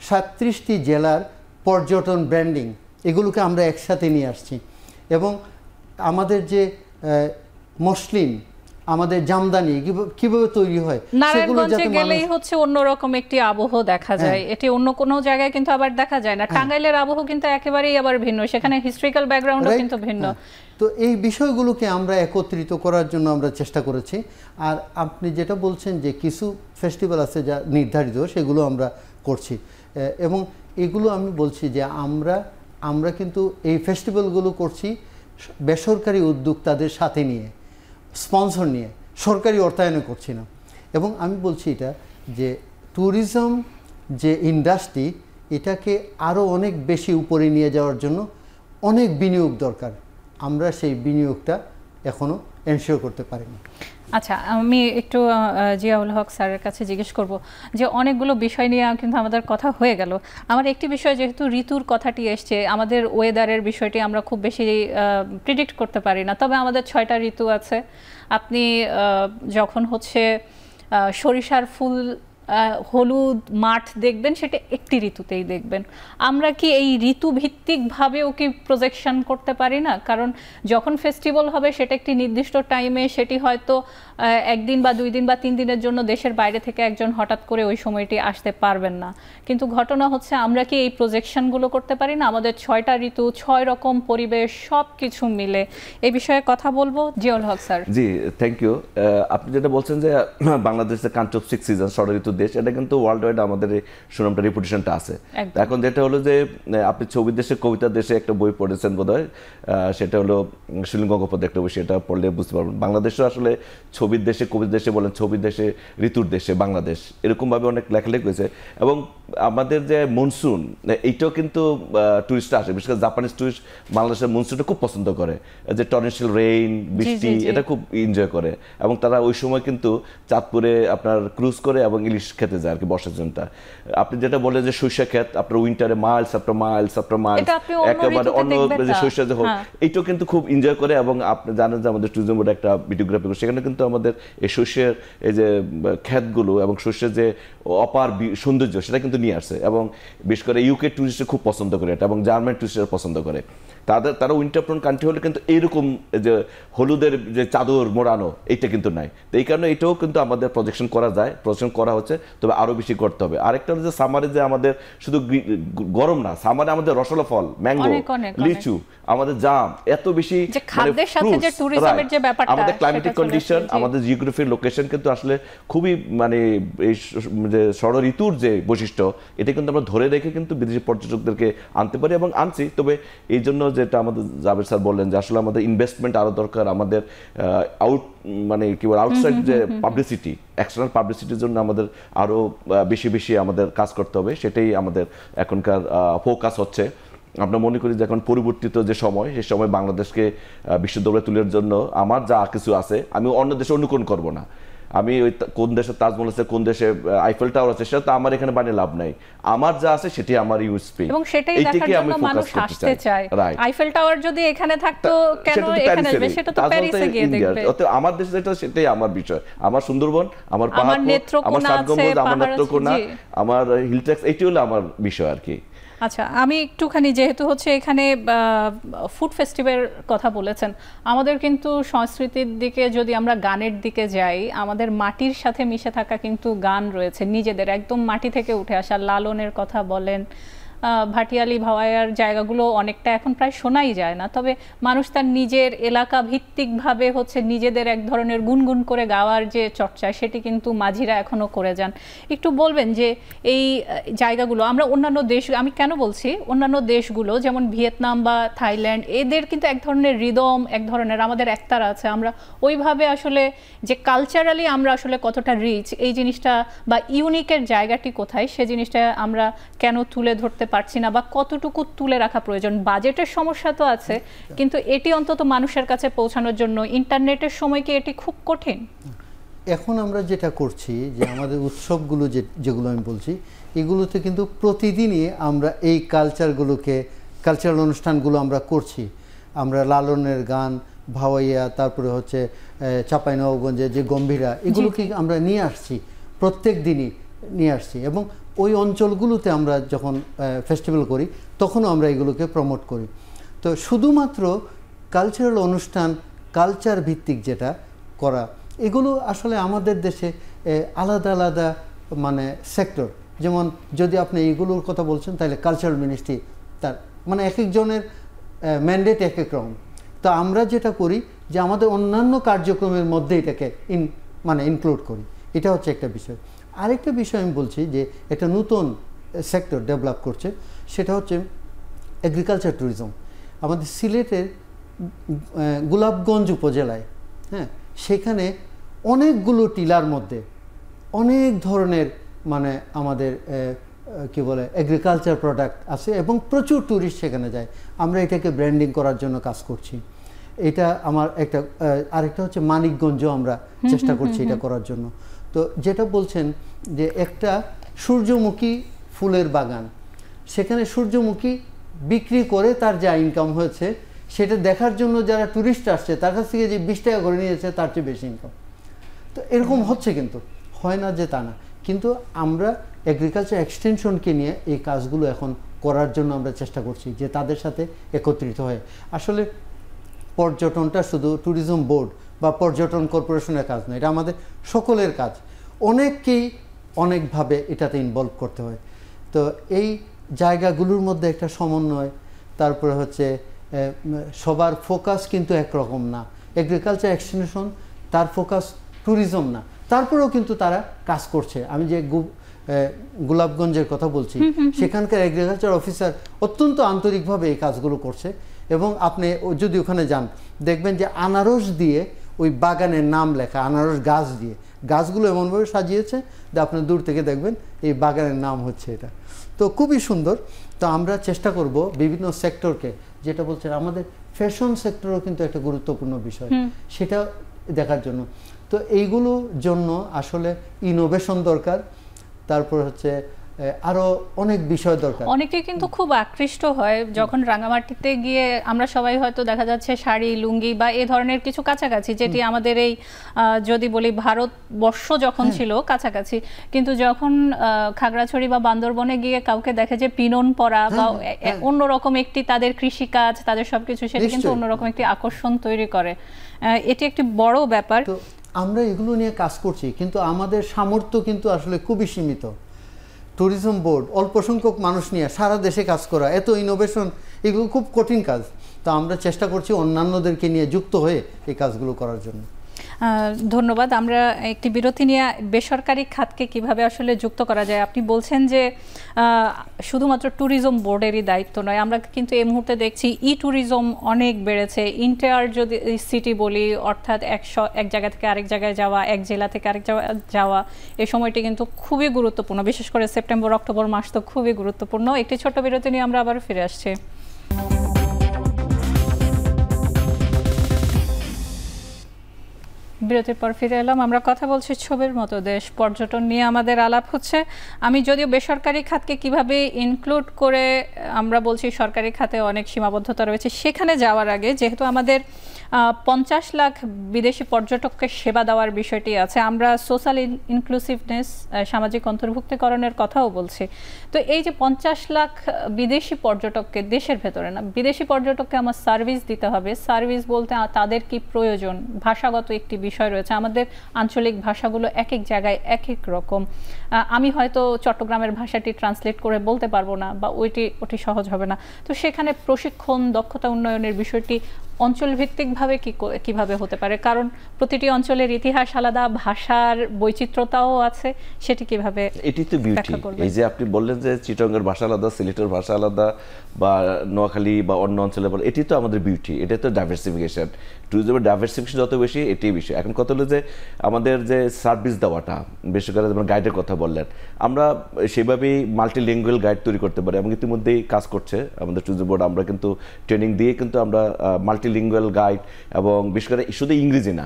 37টি জেলার পর্যটন ব্র্যান্ডিং এগুলোকে আমরা একসাথে নিয়ে আসছি। এবং আমাদের যে মসলিন, আমাদের জামদানি কিভাবে তৈরি হয় নারায়ণগঞ্জে গেলেই হচ্ছে অন্যরকম একটি আবহ দেখা যায়, এটি অন্য কোনো জায়গায় কিন্তু আবার দেখা যায় না। টাঙ্গাইলের আবহ কিন্তু একেবারেই আবার ভিন্ন, সেখানে হিস্ট্রিক্যাল ব্যাকগ্রাউন্ডও কিন্তু ভিন্ন। তো এই বিষয়গুলোকে আমরা একত্রিত করার জন্য আমরা চেষ্টা করেছি। আর আপনি যেটা বলছেন যে কিছু ফেস্টিভ্যাল আছে যা নির্ধারিত, সেগুলো আমরা করছি। এবং এগুলো আমি বলছি যে আমরা কিন্তু এই ফেস্টিভ্যালগুলো করছি বেসরকারি উদ্যোক্তাদের সাথে নিয়ে, স্পন্সর নিয়ে, সরকারি অর্থায়নে করছি না। এবং আমি বলছি এটা যে ট্যুরিজম যে ইন্ডাস্ট্রি, এটাকে আরও অনেক বেশি উপরে নিয়ে যাওয়ার জন্য অনেক বিনিয়োগ দরকার। আমরা সেই বিনিয়োগটা এখনও এনশিওর করতে পারিনি। আচ্ছা, আমি একটু জিয়াউল হক স্যারের কাছে জিজ্ঞেস করব যে অনেকগুলো বিষয় নিয়ে কিন্তু আমাদের কথা হয়ে গেল। আমার একটি বিষয়, যেহেতু ঋতুর কথাটি এসছে, আমাদের ওয়েদারের বিষয়টি আমরা খুব বেশি প্রিডিক্ট করতে পারি না, তবে আমাদের 6টা ঋতু আছে। আপনি যখন হচ্ছে সরিষার ফুল হলুদ মাঠ দেখবেন, সেটা একটি ঋতুতেই দেখবেন। আমরা কি এই ঋতুভিত্তিকভাবেও কি প্রজেকশন করতে পারি না? কারণ যখন ফেস্টিভ্যাল হবে সেটা একটি নির্দিষ্ট টাইমে, সেটি হয়তো একদিন বা 2 দিন বা 3 দিনের জন্য দেশের বাইরে থেকে একজন হঠাৎ করে ওই সময়টি আসতে পারবেন না। কিন্তু ঘটনা হচ্ছে আমরা কি এই প্রজেকশনগুলো করতে পারি না? আমাদের 6টা ঋতু, 6 রকম পরিবেশ, সব কিছু মিলে এই বিষয়ে কথা বলবো। জিয়াউল হক স্যার। জি, থ্যাংক ইউ। আপনি যেটা বলছেন যে বাংলাদেশের কান্ট্রি অফ 6 সিজন, ষড়ঋতুর দেশ, এটা কিন্তু ওয়ার্ল্ড ওয়াইড আমাদের সুনামটা, রেপুটেশনটা আছে। এখন যেটা হলো যে আপনি ছবির দেশে, কবিতার দেশে একটা বই পড়েছেন বোধহয়, সেটা হলো শিলিং গঙ্গোপাধ্যায় একটা বই, সেটা পড়লে বুঝতে পারবেন। বাংলাদেশও আসলে ছবির দেশে, কবির দেশে বলেন, ছবির দেশে, ঋতুর দেশে বাংলাদেশ, এরকমভাবে অনেক লেখালেখি হয়েছে। এবং আমাদের যে মনসুন, এইটাও কিন্তু টুরিস্টরা আসে, বিশেষ করে জাপানিজ টুরিস্ট বাংলাদেশের মনসুনটা খুব পছন্দ করে, যে টর্নেন্সিয়াল রেইন, বৃষ্টি, এটা খুব এনজয় করে। এবং তারা ওই সময় কিন্তু চাঁদপুরে আপনার ক্রুজ করে এবং ইলিশ খেতে যায় আর কি, বর্ষার জনটা। আপনি যেটা বলেন যে সরিষা ক্ষেত, আপনার উইন্টারে miles after miles after miles, একেবারে অন্য যে সরিষা যে হোক, এইটাও কিন্তু খুব এনজয় করে। এবং আপনি জানেন যে আমাদের ট্যুরিজম বোর্ড একটা ভিডিওগ্রাফি করে, সেখানে কিন্তু আমাদের এই শস্যের এই যে ক্ষেতগুলো এবং শস্যের যে অপার সৌন্দর্য, সেটা কিন্তু নিয়ে আসছে। এবং বিশেষ করে ইউকে টুরিস্টরা খুব পছন্দ করে এটা, এবং জার্মান টুরিস্টরা পছন্দ করে। তারা উইন্টার প্রোন কান্ট্রি হলে কিন্তু এইরকম যে হলুদের যে চাদর মোড়ানো, এইটা কিন্তু নাই। তো এই কারণে এটাও কিন্তু আমাদের প্রজেকশন করা যায়, প্রজেকশন করা হচ্ছে, তবে আরও বেশি করতে হবে। আরেকটা হলো যে সামারে যে আমাদের শুধু গরম না, সামারে আমাদের রসলা ফল, ম্যাঙ্গো, লিচু, আমাদের জাম, এত বেশি আমাদের ক্লাইমেটিক কন্ডিশন, আমাদের জিওগ্রাফির লোকেশন কিন্তু আসলে খুবই মানে এই যে ষড় ঋতুর যে বৈশিষ্ট্য, এটা কিন্তু আমরা ধরে রেখে কিন্তু বিদেশি পর্যটকদেরকে আনতে পারি এবং আনছি। তবে এই জন্য যেটা আমাদের জাবের স্যার বললেন যে আসলে আমাদের ইনভেস্টমেন্ট আরও দরকার, আমাদের মানে কি বলে আউটসাইড যে পাবলিসিটি, এক্সটার্নাল পাবলিসিটির জন্য আমাদের আরও বেশি বেশি আমাদের কাজ করতে হবে, সেটাই আমাদের এখনকার ফোকাস হচ্ছে। আমরা মনে করি যে এখন পরিবর্তিত যে সময়, সেই সময় বাংলাদেশকে বিশ্ব দরবারে তোলার জন্য আমার যা কিছু আছে, আমি অন্য দেশে অনুকরণ করব না। আমি ওই কোন দেশে তাজমহল আছে, কোন দেশে আইফেল টাওয়ার আছে, সেটা তো আমার এখানে বানিয়ে লাভ নাই। আমার যা আছে সেটি আমার ইউএসপি, এবং সেটাই দেখার জন্য মানুষ আসতে চায়। আইফেল টাওয়ার যদি এখানে থাকতো, কেন এখানে আসবে? সেটা তো প্যারিসে গিয়ে দেখবে। আমার দেশে যেটা, সেটাই আমার বিষয়। আমার সুন্দরবন, আমার পাহাড়, আমার সাতগম্বুজ, আমার নেত্রকোনা, আমার হিলট্রেক্স, এইটি হলো আমার বিষয় আর কি। আচ্ছা, আমি একটুখানি, যেহেতু হচ্ছে এখানে ফুড ফেস্টিভ্যাল কথা বলেছেন, আমাদের কিন্তু সংস্কৃতির দিকে যদি আমরা গানের দিকে যাই, আমাদের মাটির সাথে মিশে থাকা কিন্তু গান রয়েছে নিজেদের, একদম মাটি থেকে উঠে আসা। লালনের কথা বলেন, ভাটিয়ালি ভাওয়াইয়ার জায়গাগুলো অনেকটা এখন প্রায় শোনাই যায় না, তবে মানুষ তার নিজের এলাকা ভিত্তিকভাবে হচ্ছে নিজেদের এক ধরনের গুনগুন করে গাওয়ার যে চর্চা, সেটি কিন্তু মাঝিরা এখনও করে যান। একটু বলবেন যে এই জায়গাগুলো আমরা অন্যান্য দেশ, আমি কেন বলছি অন্যান্য দেশগুলো, যেমন ভিয়েতনাম বা থাইল্যান্ড, এদের কিন্তু এক ধরনের রিদম, এক ধরনের আমাদের একতারা আছে। আমরা ওইভাবে আসলে যে কালচারালি আমরা আসলে কতটা রিচ, এই জিনিসটা বা ইউনিকের জায়গাটি কোথায়, সে জিনিসটা আমরা কেন তুলে ধরতে পারছি না, বা কতটুকু তুলে রাখা প্রয়োজন? বাজেটের সমস্যা তো আছে, কিন্তু এটি অন্তত মানুষের কাছে পৌঁছানোর জন্য ইন্টারনেটের সময় কি এটি খুব কঠিন? এখন আমরা যেটা করছি যে আমাদের উৎসবগুলো যেগুলো আমি বলছি, এগুলোতে কিন্তু প্রতিদিনই আমরা এই কালচারাল অনুষ্ঠানগুলো আমরা করছি। আমরা লালনের গান, ভাওয়াইয়া, তারপরে হচ্ছে চাঁপাইনবাবগঞ্জের যে গম্ভীরা, এগুলোকে আমরা নিয়ে আসছি প্রত্যেক দিনই নিয়ে আসছি এবং ওই অঞ্চলগুলোতে আমরা যখন ফেস্টিভ্যাল করি তখনও আমরা এগুলোকে প্রমোট করি। তো শুধুমাত্র কালচারাল অনুষ্ঠান, কালচার ভিত্তিক যেটা করা, এগুলো আসলে আমাদের দেশে আলাদা আলাদা মানে সেক্টর, যেমন যদি আপনি এইগুলোর কথা বলছেন তাহলে কালচারাল মিনিস্ট্রি তার মানে এক একজনের ম্যান্ডেট এক এক রকম। তো আমরা যেটা করি যে আমাদের অন্যান্য কার্যক্রমের মধ্যে এটাকে ইনক্লুড করি, এটা হচ্ছে একটা বিষয়। আরেকটা বিষয় আমি বলছি যে একটা নতুন সেক্টর ডেভেলপ করছে, সেটা হচ্ছে এগ্রিকালচার ট্যুরিজম। আমাদের সিলেটের গোলাপগঞ্জ উপজেলায়, হ্যাঁ, সেখানে অনেকগুলো টিলার মধ্যে অনেক ধরনের মানে আমাদের কি বলে এগ্রিকালচার প্রোডাক্ট আছে এবং প্রচুর ট্যুরিস্ট সেখানে যায়। আমরা এটাকে ব্র্যান্ডিং করার জন্য কাজ করছি। এটা আমার একটা আরেকটা হচ্ছে মানিকগঞ্জও আমরা চেষ্টা করছি এটা করার জন্য। তো যেটা বলছেন যে একটা সূর্যমুখী ফুলের বাগান, সেখানে সূর্যমুখী বিক্রি করে তার যা ইনকাম হয়েছে সেটা দেখার জন্য যারা ট্যুরিস্ট আসছে তার কাছ থেকে যে 20 টাকা করে নিয়েছে তার চেয়ে বেশি ইনকাম। তো এরকম হচ্ছে, কিন্তু হয় না যে তা না, কিন্তু আমরা এগ্রিকালচার এক্সটেনশনকে নিয়ে এই কাজগুলো এখন করার জন্য আমরা চেষ্টা করছি যে তাদের সাথে একত্রিত হয়ে। আসলে পর্যটনটা শুধু ট্যুরিজম বোর্ড বা পর্যটন কর্পোরেশনের কাজ না, এটা আমাদের সকলের কাজ। অনেককেই অনেকভাবে এটাতে ইনভলভ করতে হয়। তো এই জায়গাগুলোর মধ্যে একটা সমন্বয়, তারপরে হচ্ছে সবার ফোকাস কিন্তু একরকম না। এগ্রিকালচার এক্সটেনশন তার ফোকাস ট্যুরিজম না, তারপরেও কিন্তু তারা কাজ করছে। আমি যে গোলাপগঞ্জের কথা বলছি, সেখানকার এগ্রিকালচার অফিসার অত্যন্ত আন্তরিকভাবে এই কাজগুলো করছে এবং আপনি যদি ওখানে যান দেখবেন যে আনারস দিয়ে ওই বাগানের নাম লেখা, আনারস গাছ দিয়ে, গাছগুলো এমনভাবে সাজিয়েছে যে আপনি দূর থেকে দেখবেন এই বাগানের নাম হচ্ছে এটা। তো খুবই সুন্দর। তো আমরা চেষ্টা করব বিভিন্ন সেক্টরকে, যেটা বলছেন আমাদের ফ্যাশন সেক্টরও কিন্তু একটা গুরুত্বপূর্ণ বিষয়, সেটা দেখার জন্য। তো এইগুলোর জন্য আসলে ইনোভেশন দরকার, তারপর হচ্ছে আরো অনেক বিষয় দরকার। অনেকে কিন্তু খুব আকৃষ্ট হয় যখন রাঙামাটিতে গিয়ে, আমরা সবাই হয়তো দেখা যাচ্ছে শাড়ি, লুঙ্গি বা এই ধরনের কিছু কাছাকাছি, যেটি আমাদের এই যদি বলি ভারতবর্ষ যখন ছিল কাছাকাছি, কিন্তু যখন খাগড়াছড়ি বা বান্দরবনে গিয়ে কাউকে দেখে যে পিনন পরা বা অন্যরকম একটি তাদের কৃষিকাজ, তাদের সবকিছু, সেটা কিন্তু অন্যরকম একটি আকর্ষণ তৈরি করে। এটি একটি বড় ব্যাপার। তো আমরা এগুলো নিয়ে কাজ করছি, কিন্তু আমাদের সামর্থ্য কিন্তু আসলে খুবই সীমিত। ট্যুরিজম বোর্ড অল্প সংখ্যক মানুষ নিয়ে সারা দেশে কাজ করা, এত ইনোভেশন, এগুলো খুব কঠিন কাজ। তো আমরা চেষ্টা করছি অন্যান্যদেরকে নিয়ে যুক্ত হয়ে এই কাজগুলো করার জন্য। ধন্যবাদ। আমরা একটি বিরতি নিয়ে বেসরকারি খাতকে কিভাবে আসলে যুক্ত করা যায়, আপনি বলছেন যে শুধুমাত্র ট্যুরিজম বোর্ডেরই দায়িত্ব নয়, আমরা কিন্তু এই মুহূর্তে দেখছি ই ট্যুরিজম অনেক বেড়েছে। ইন্টার যদি সিটি বলি, অর্থাৎ এক জায়গা থেকে আরেক জায়গায় যাওয়া, এক জেলা থেকে আরেক যাওয়া, এই সময়টি কিন্তু খুবই গুরুত্বপূর্ণ। বিশেষ করে সেপ্টেম্বর অক্টোবর মাস তো খুবই গুরুত্বপূর্ণ। একটি ছোট্ট বিরতি নিয়ে আমরা আবার ফিরে আসছি। বিরতির পর ফিরে এলাম। আমরা কথা বলছি ছবির মতো দেশ, পর্যটন নিয়ে আমাদের আলাপ হচ্ছে। আমি যদিও বেসরকারি খাতকে কিভাবে ইনক্লুড করে, আমরা বলছি সরকারি খাতে অনেক সীমাবদ্ধতা রয়েছে, সেখানে যাওয়ার আগে যেহেতু আমাদের 50 লাখ বিদেশি পর্যটককে সেবা দেওয়ার বিষয়টি আছে, আমরা সোশ্যাল ইনক্লুসিভনেস, সামাজিক অন্তর্ভুক্তিকরণের কথাও বলছি। তো এই যে 50 লাখ বিদেশি পর্যটককে, দেশের ভেতরে না, বিদেশি পর্যটককে আমার সার্ভিস দিতে হবে। সার্ভিস বলতে তাদের কি প্রয়োজন, ভাষাগত একটি বিষয় রয়েছে। আমাদের আঞ্চলিক ভাষাগুলো এক এক জায়গায় এক এক রকম। আমি হয়তো চট্টগ্রামের ভাষাটি ট্রান্সলেট করে বলতে পারবো না, বা ওটি সহজ হবে না। তো সেখানে প্রশিক্ষণ, দক্ষতা উন্নয়নের বিষয়টি অঞ্চলভিত্তিকভাবে কিভাবে হতে পারে? কারণ প্রতিটি অঞ্চলের ইতিহাস আলাদা, ভাষার বৈচিত্র্যতাও আছে, সেটি কিভাবে? এটি তো বিউটি। এই যে আপনি বললেন যে চিটাগংয়ের ভাষা আলাদা, সিলেটের ভাষা আলাদা, বা নোয়াখালী বা অন্য অঞ্চলে, এটি তো আমাদের বিউটি, এটা তো ডাইভার্সিফিকেশন। ট্যুরিজমের ডাইভার্সিফিকেশন যত বেশি, এটি বেশি। এখন কথা হলো যে আমাদের যে সার্ভিস দেওয়াটা, বিশেষ করে যেমন গাইডের কথা বললেন, আমরা সেভাবেই মাল্টিলিঙ্গুয়াল গাইড তৈরি করতে পারি এবং ইতিমধ্যেই কাজ করছে আমাদের ট্যুরিজম বোর্ড। আমরা কিন্তু ট্রেনিং দিয়ে কিন্তু আমরা মাল্টিলিঙ্গুয়াল গাইড, এবং বিশেষ করে শুধু ইংরেজি না,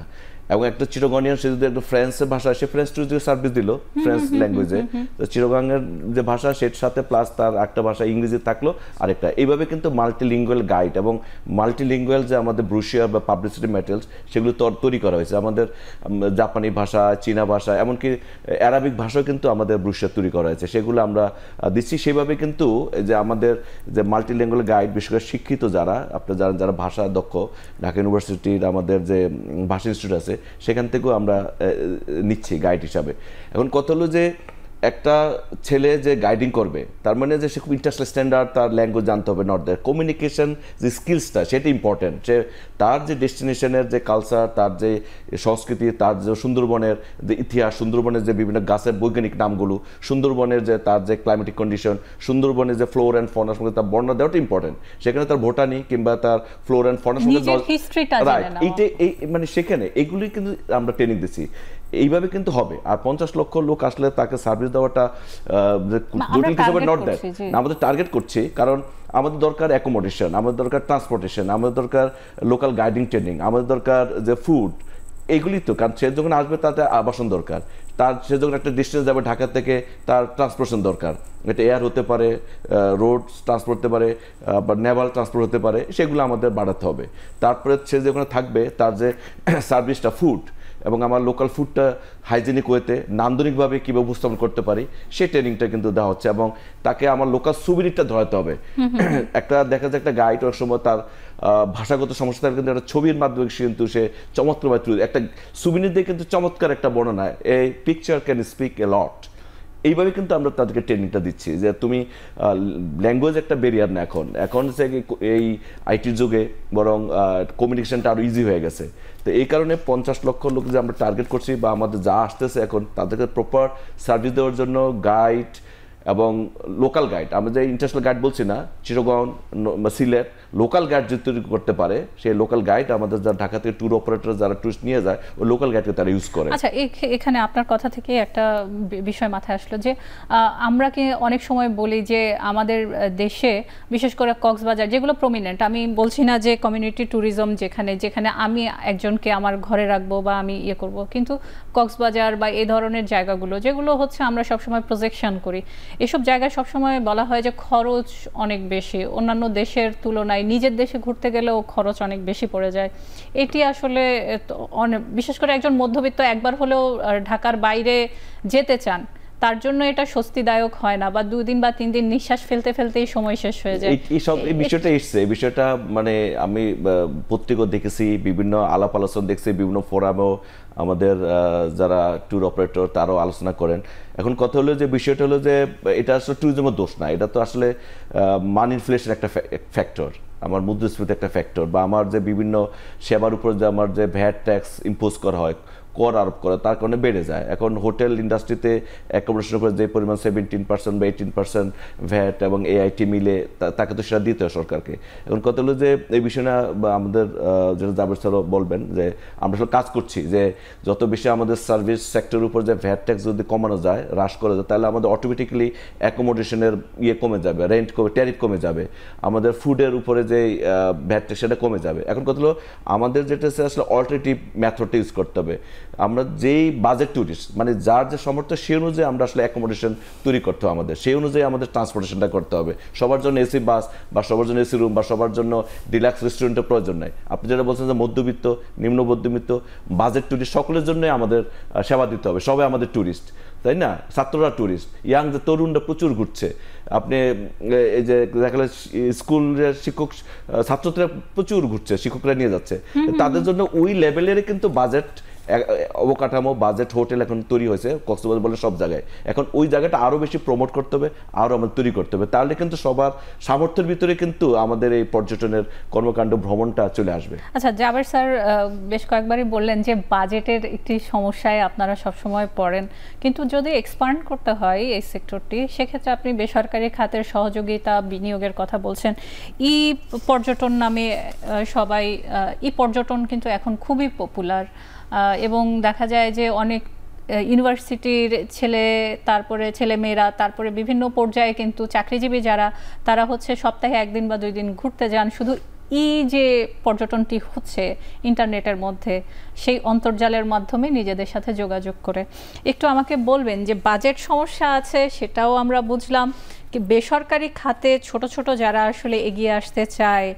এবং একটা চিটাগনিয়ান সে যদি একটা ফ্রেঞ্চের ভাষা, সে ফ্রেঞ্চ টুরিস্টকে সার্ভিস দিল ফ্রেঞ্চ ল্যাঙ্গুয়েজে, তো চিটাগংয়ের যে ভাষা সেটার সাথে প্লাস তার একটা ভাষা ইংরেজি থাকলো আরেকটা, এইভাবে কিন্তু মাল্টিলিঙ্গুয়াল গাইড এবং মাল্টিলিঙ্গুয়াল যে আমাদের ব্রুশিয়ার বা পাবলিসিটি ম্যাটেরিয়ালস সেগুলো তৈরি করা হয়েছে। আমাদের জাপানি ভাষা, চীনা ভাষা, এমনকি অ্যারাবিক ভাষাও কিন্তু আমাদের ব্রুশিয়ার তৈরি করা হয়েছে, সেগুলো আমরা দিচ্ছি। সেভাবে কিন্তু যে আমাদের যে মাল্টিলিঙ্গুয়াল গাইড, বিশেষ করে শিক্ষিত যারা আপনার যারা ভাষা দক্ষ, ঢাকা ইউনিভার্সিটির আমাদের যে ভাষা ইনস্টিটিউট আছে সেখান থেকেও আমরা নিচ্ছি গাইড হিসাবে। এখন কথা হলো যে একটা ছেলে যে গাইডিং করবে তার মানে যে সে খুব ইন্টারন্যাশনাল স্ট্যান্ডার্ড, তার ল্যাঙ্গুয়েজ জানতে হবে, নট দ্যাট কমিউনিকেশন যে স্কিলসটা সেটা ইম্পর্টেন্ট। সে তার যে ডেস্টিনেশনের যে কালচার, তার যে সংস্কৃতি, তার যে সুন্দরবনের যে ইতিহাস, সুন্দরবনের যে বিভিন্ন গাছের বৈজ্ঞানিক নামগুলো, সুন্দরবনের যে তার যে ক্লাইমেটিক কন্ডিশন, সুন্দরবনের যে ফ্লোর অ্যান্ড ফনার সঙ্গে তার বর্ণনা দেওয়াটা ইম্পর্টেন্ট। সেখানে তার ভোটানি কিংবা তার ফ্লোর অ্যান্ড ফনার সঙ্গে রাইট, এইটা মানে সেখানে এগুলি কিন্তু আমরা ট্রেনিং দিচ্ছি। এইভাবে কিন্তু হবে। আর 50 লক্ষ লোক আসলে তাকে সার্ভিস দেওয়াটা জটিল হিসেবে নট দ্যাট, আমাদের টার্গেট করছি, কারণ আমাদের দরকার অ্যাকোমোডেশন, আমাদের দরকার ট্রান্সপোর্টেশন, আমাদের দরকার লোকাল গাইডিং ট্রেনিং, আমাদের দরকার যে ফুড, এগুলি তো। কারণ সে যখন আসবে তাতে আবাসন দরকার, তার সে যখন একটা ডিস্টেন্স যাবে ঢাকা থেকে তার ট্রান্সপোর্টেশন দরকার, এটা এয়ার হতে পারে, রোড ট্রান্সপোর্ট হতে পারে, বা নেভাল ট্রান্সপোর্ট হতে পারে, সেগুলো আমাদের বাড়াতে হবে। তারপরে সে যেখানে থাকবে তার যে সার্ভিসটা, ফুড এবং আমার লোকাল ফুডটা হাইজেনিক ওয়েতে নান্দনিকভাবে কীভাবে উপস্থাপন করতে পারি সেই ট্রেনিংটা কিন্তু দেওয়া হচ্ছে। এবং তাকে আমার লোকাল সুবিনিরটা ধরাতে হবে। একটা দেখা যায় একটা গাইড অনেক সময় তার ভাষাগত সমস্যা থাকে, কিন্তু একটা ছবির মাধ্যমে কিন্তু সে চমৎকারভাবে একটা সুবিনির দিয়ে কিন্তু চমৎকার একটা বর্ণনা, এই পিকচার ক্যান স্পিক এ লট। এইভাবে কিন্তু আমরা তাদেরকে ট্রেনিংটা দিচ্ছি যে তুমি ল্যাঙ্গুয়েজ একটা ব্যারিয়ার না, এখন এই আইটির যুগে বরং কমিউনিকেশনটা আরও ইজি হয়ে গেছে। তো এই কারণে 50 লক্ষ লোক যে আমরা টার্গেট করছি বা আমাদের যা আসতেছে এখন, তাদেরকে প্রপার সার্ভিস দেওয়ার জন্য গাইড এবং লোকাল গাইড, আমরা যে ইন্টারন্যাশনাল গাইড বলছি না, চিটাগং, সিলেট, লোকাল গাইড যদি তৈরি করতে পারে, সেই লোকাল গাইড আমাদের যারা ঢাকা থেকে ট্যুর অপারেটর যারা টুরিস্ট নিয়ে যায়, ওই লোকাল গাইডকে তারা ইউজ করে। আচ্ছা, এখানে আপনার কথা থেকে একটা বিষয় মাথায় আসলো যে আমরা কি অনেক সময় বলি যে আমাদের দেশে বিশেষ করে কক্সবাজার যেগুলো প্রমিনেন্ট, আমি বলছি না যে কমিউনিটি ট্যুরিজম যেখানে আমি একজনকে আমার ঘরে রাখবো বা আমি ইয়ে করব, কিন্তু কক্সবাজার বা এই ধরনের জায়গাগুলো যেগুলো হচ্ছে আমরা সবসময় প্রজেকশন করি, এসব জায়গায় সবসময় বলা হয় যে খরচ অনেক বেশি, অন্যান্য দেশের তুলনায় নিজের দেশে ঘুরতে গেলেও খরচ অনেক বেশি পড়ে যায়। এটি আসলে বিশেষ করে একজন মধ্যবিত্ত একবার হলেও ঢাকার বাইরে যেতে চান, তার জন্য এটা স্বস্তিদায়ক হয় না, বা 2 দিন বা 3 দিন নিঃশ্বাস ফেলতে ফেলতেই সময় শেষ হয়ে যায়। এই বিষয়টা এসছে, এই বিষয়টা মানে আমি পত্রিকা দেখেছি, বিভিন্ন আলাপ আলোচনা দেখছি, বিভিন্ন ফোরামেও আমাদের যারা ট্যুর অপারেটর তারাও আলোচনা করেন। এখন কথা হলো যে বিষয়টা হলো যে এটা আসলে ট্যুরিজমের দোষ না, এটা তো আসলে মানি ইনফ্লেশন একটা ফ্যাক্টর, আমার মুদ্রাস্ফীতি একটা ফ্যাক্টর, বা আমার যে বিভিন্ন সেবার উপর যে আমার যে ভ্যাট ট্যাক্স ইম্পোজ করা হয়, কর আরোপ করে, তার কারণে বেড়ে যায়। এখন হোটেল ইন্ডাস্ট্রিতে অ্যাকোমোডেশন করে যে পরিমাণ 17% বা 18% ভ্যাট এবং এআইটি মিলে তাকে তো সেটা দিতে হয় সরকারকে। এখন কথা হলো যে এই বিষয় না আমাদের যেটা জাবের স্যারও বলবেন যে আমরা আসলে কাজ করছি যে যত বেশি আমাদের সার্ভিস সেক্টরের উপর যে ভ্যাট ট্যাক্স যদি কমানো যায়, হ্রাস করা যায়, তাহলে আমাদের অটোমেটিক্যালি অ্যাকোমোডেশনের কমে যাবে, রেন্ট কমে, ট্যারিফ কমে যাবে, আমাদের ফুডের উপরে যে ভ্যাট ট্যাক্স সেটা কমে যাবে। এখন কথা হলো আমাদের যেটা আসলে অল্টারনেটিভ মেথডটা ইউজ করতে হবে। আমরা যেই বাজেট ট্যুরিস্ট, মানে যার যে সামর্থ্য সেই অনুযায়ী আমরা আসলে অ্যাকোমোডেশন তৈরি করতে হবে, আমাদের সেই অনুযায়ী আমাদের ট্রান্সপোর্টেশনটা করতে হবে। সবার জন্য এসি বাস বা সবার জন্য এসি রুম বা সবার জন্য ডিলাক্স রেস্টুরেন্টের প্রয়োজন নাই। আপনি যেটা বলছেন যে মধ্যবিত্ত, নিম্ন মধ্যবিত্ত, বাজেট ট্যুরিস্ট সকলের জন্যই আমাদের সেবা দিতে হবে। সবাই আমাদের ট্যুরিস্ট, তাই না? ছাত্ররা ট্যুরিস্ট, ইয়াং যে তরুণরা প্রচুর ঘুরছে। আপনি এই যে দেখা গেল স্কুলের শিক্ষক ছাত্ররা প্রচুর ঘুরছে, শিক্ষকরা নিয়ে যাচ্ছে, তাদের জন্য ওই লেভেলের কিন্তু বাজেট অবকাঠামো, বাজেট হোটেল এখন তৈরি হয়েছে কক্সবাজার বলে সব জায়গায়। এখন ওই জায়গাটা আরও বেশি প্রমোট করতে হবে, আরও আমাদের তৈরি করতে হবে, তাহলে কিন্তু সবার সামর্থ্যের ভিতরে কিন্তু আমাদের এই পর্যটনের কর্মকাণ্ড ভ্রমণটা চলে আসবে। আচ্ছা, জাবের স্যার বেশ কয়েকবারই বললেন যে বাজেটের একটি সমস্যায় আপনারা সবসময় পড়েন, কিন্তু যদি এক্সপান্ড করতে হয় এই সেক্টরটি, সেক্ষেত্রে আপনি বেসরকারি খাতের সহযোগিতা, বিনিয়োগের কথা বলছেন। ই পর্যটন নামে সবাই, ই পর্যটন কিন্তু এখন খুবই পপুলার, এবং দেখা যায় যে অনেক ইউনিভার্সিটির তারপরে ছেলেমেয়েরা, তারপরে বিভিন্ন পর্যায়ে কিন্তু চাকরিজীবী যারা, তারা হচ্ছে সপ্তাহে 1 দিন বা 2 দিন ঘুরতে যান শুধু যে পর্যটনটি হচ্ছে ইন্টারনেটের মধ্যে, সেই অন্তর্জালের মাধ্যমে নিজেদের সাথে যোগাযোগ করে। একটু আমাকে বলবেন যে বাজেট সমস্যা আছে, সেটাও আমরা বুঝলাম, কি বেসরকারি খাতে ছোট ছোট যারা আসলে এগিয়ে আসতে চায়,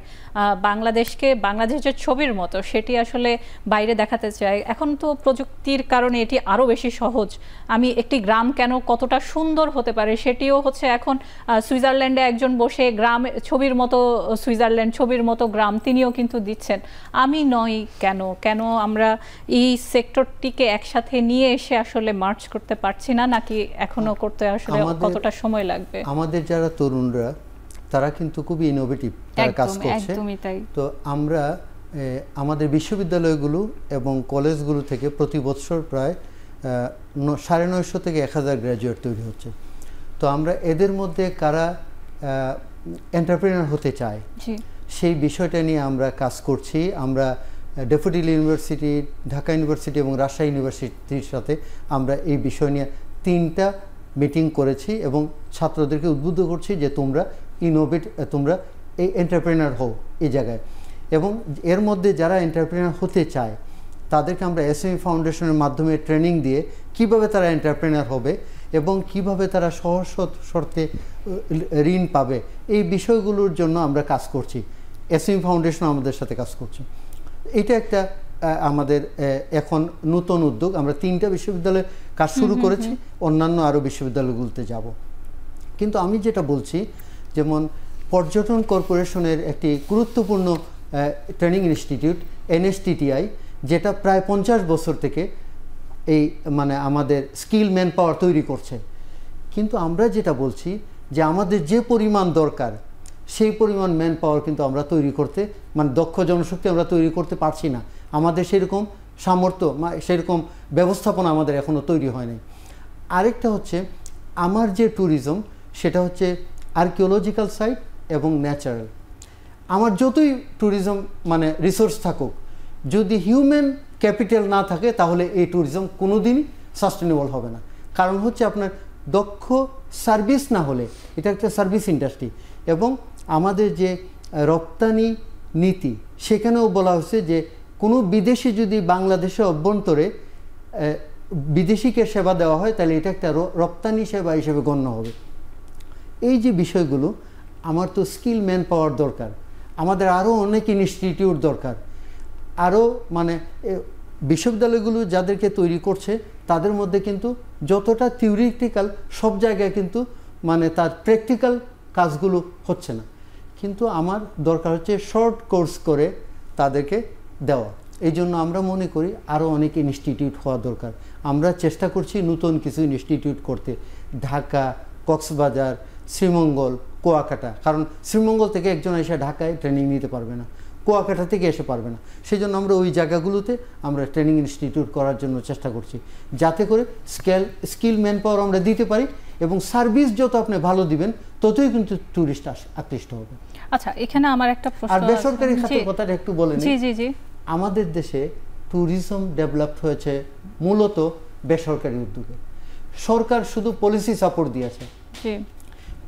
বাংলাদেশকে বাংলাদেশের ছবির মতো সেটি আসলে বাইরে দেখাতে চায়, এখন তো প্রযুক্তির কারণে এটি আরও বেশি সহজ। আমি একটি গ্রাম কেন কতটা সুন্দর হতে পারে সেটিও হচ্ছে এখন সুইজারল্যান্ডে একজন বসে গ্রাম ছবির মতো সুইজারল্যান্ড ছবির মতো গ্রাম তিনিও কিন্তু দিচ্ছেন। আমি নই কেন আমরা এই সেক্টরটিকে একসাথে নিয়ে এসে আসলে মার্চ করতে পারছি না, নাকি এখনো করতে আসলে কতটা সময় লাগবে? আমাদের যারা তরুণরা তারা কিন্তু খুবই ইনোভেটিভ, তারা কাজ করছে। তো আমরা আমাদের বিশ্ববিদ্যালয়গুলো এবং কলেজগুলো থেকে প্রতি বছর প্রায় 950 থেকে 1000 গ্র্যাজুয়েট তৈরি হচ্ছে। তো আমরা এদের মধ্যে কারা এন্টারপ্রেনার হতে চায় সেই বিষয়টা নিয়ে আমরা কাজ করছি। আমরা ড্যাফোডিল ইউনিভার্সিটি, ঢাকা ইউনিভার্সিটি এবং রাজশাহী ইউনিভার্সিটির সাথে আমরা এই বিষয় নিয়ে 3টা মিটিং করেছি এবং ছাত্রদেরকে উদ্বুদ্ধ করছি যে তোমরা তোমরা এই এন্টারপ্রেনার হও এই জায়গায়। এবং এর মধ্যে যারা এন্টারপ্রেনার হতে চায় তাদেরকে আমরা এসএমই ফাউন্ডেশনের মাধ্যমে ট্রেনিং দিয়ে কিভাবে তারা এন্টারপ্রেনার হবে এবং কিভাবে তারা সহজ শর্তে ঋণ পাবে, এই বিষয়গুলোর জন্য আমরা কাজ করছি। এসএমই ফাউন্ডেশন আমাদের সাথে কাজ করছে। এটা একটা আমাদের এখন নতুন উদ্যোগ। আমরা 3টা বিশ্ববিদ্যালয়ে কাজ শুরু করেছি, অন্যান্য আরও বিশ্ববিদ্যালয়গুলোতে যাব। কিন্তু আমি যেটা বলছি, যেমন পর্যটন কর্পোরেশনের একটি গুরুত্বপূর্ণ ট্রেনিং ইনস্টিটিউট এনএসটিটিআই, যেটা প্রায় 50 বছর থেকে এই মানে আমাদের স্কিল ম্যান পাওয়ার তৈরি করছে। কিন্তু আমরা যেটা বলছি যে আমাদের যে পরিমাণ দরকার সেই পরিমাণ ম্যান পাওয়ার কিন্তু আমরা তৈরি করতে, মানে দক্ষ জনশক্তি আমরা তৈরি করতে পারছি না। আমাদের সেরকম সামর্থ্য, সেরকম ব্যবস্থাপনা আমাদের এখনও তৈরি হয়নি। আরেকটা হচ্ছে আমার যে ট্যুরিজম, সেটা হচ্ছে আর্কিওলজিক্যাল সাইট এবং ন্যাচারাল। আমার যতই ট্যুরিজম মানে রিসোর্স থাকুক, যদি হিউম্যান ক্যাপিটাল না থাকে তাহলে এই ট্যুরিজম কোনো দিনই সাস্টেনেবল হবে না। কারণ হচ্ছে আপনার দক্ষ সার্ভিস না হলে, এটা একটা সার্ভিস ইন্ডাস্ট্রি। এবং আমাদের যে রপ্তানি নীতি, সেখানেও বলা হয়েছে যে কোনো বিদেশি যদি বাংলাদেশের অভ্যন্তরে বিদেশিকে সেবা দেওয়া হয় তাহলে এটা একটা রপ্তানি সেবা হিসেবে গণ্য হবে। এই যে বিষয়গুলো, আমার তো স্কিল ম্যান পাওয়ার দরকার, আমাদের আরও অনেক ইনস্টিটিউট দরকার, আরও মানে বিশ্ববিদ্যালয়গুলো যাদেরকে তৈরি করছে তাদের মধ্যে কিন্তু যতটা থিওরিটিক্যাল, সব জায়গায় কিন্তু মানে তার প্র্যাকটিক্যাল কাজগুলো হচ্ছে না। কিন্তু আমার দরকার হচ্ছে শর্ট কোর্স করে তাদেরকে দেওয়া। এই জন্য আমরা মনে করি আরও অনেক ইনস্টিটিউট হওয়া দরকার। আমরা চেষ্টা করছি নতুন কিছু ইনস্টিটিউট করতে, ঢাকা, কক্সবাজার, শ্রীমঙ্গল, কুয়াকাটা। কারণ শ্রীমঙ্গল থেকে একজন এসে ঢাকায় ট্রেনিং নিতে পারবে না, কুয়াকাটা থেকে এসে পারবে না। সেই জন্য আমরা ওই জায়গাগুলোতে আমরা ট্রেনিং ইনস্টিটিউট করার জন্য চেষ্টা করছি, যাতে করে স্কিল ম্যান পাওয়ার আমরা দিতে পারি এবং সার্ভিস যত আপনি ভালো দিবেন ততই কিন্তু ট্যুরিস্ট আকৃষ্ট হবে। আচ্ছা, এখানে আমার একটা প্রশ্ন। আর বেসরকারি খাতের কথাটা একটু বলেন। জি জি জি। আমাদের দেশে ট্যুরিজম ডেভেলপ হয়েছে মূলত বেসরকারি উদ্যোগে। সরকার শুধু পলিসি সাপোর্ট দিয়েছে।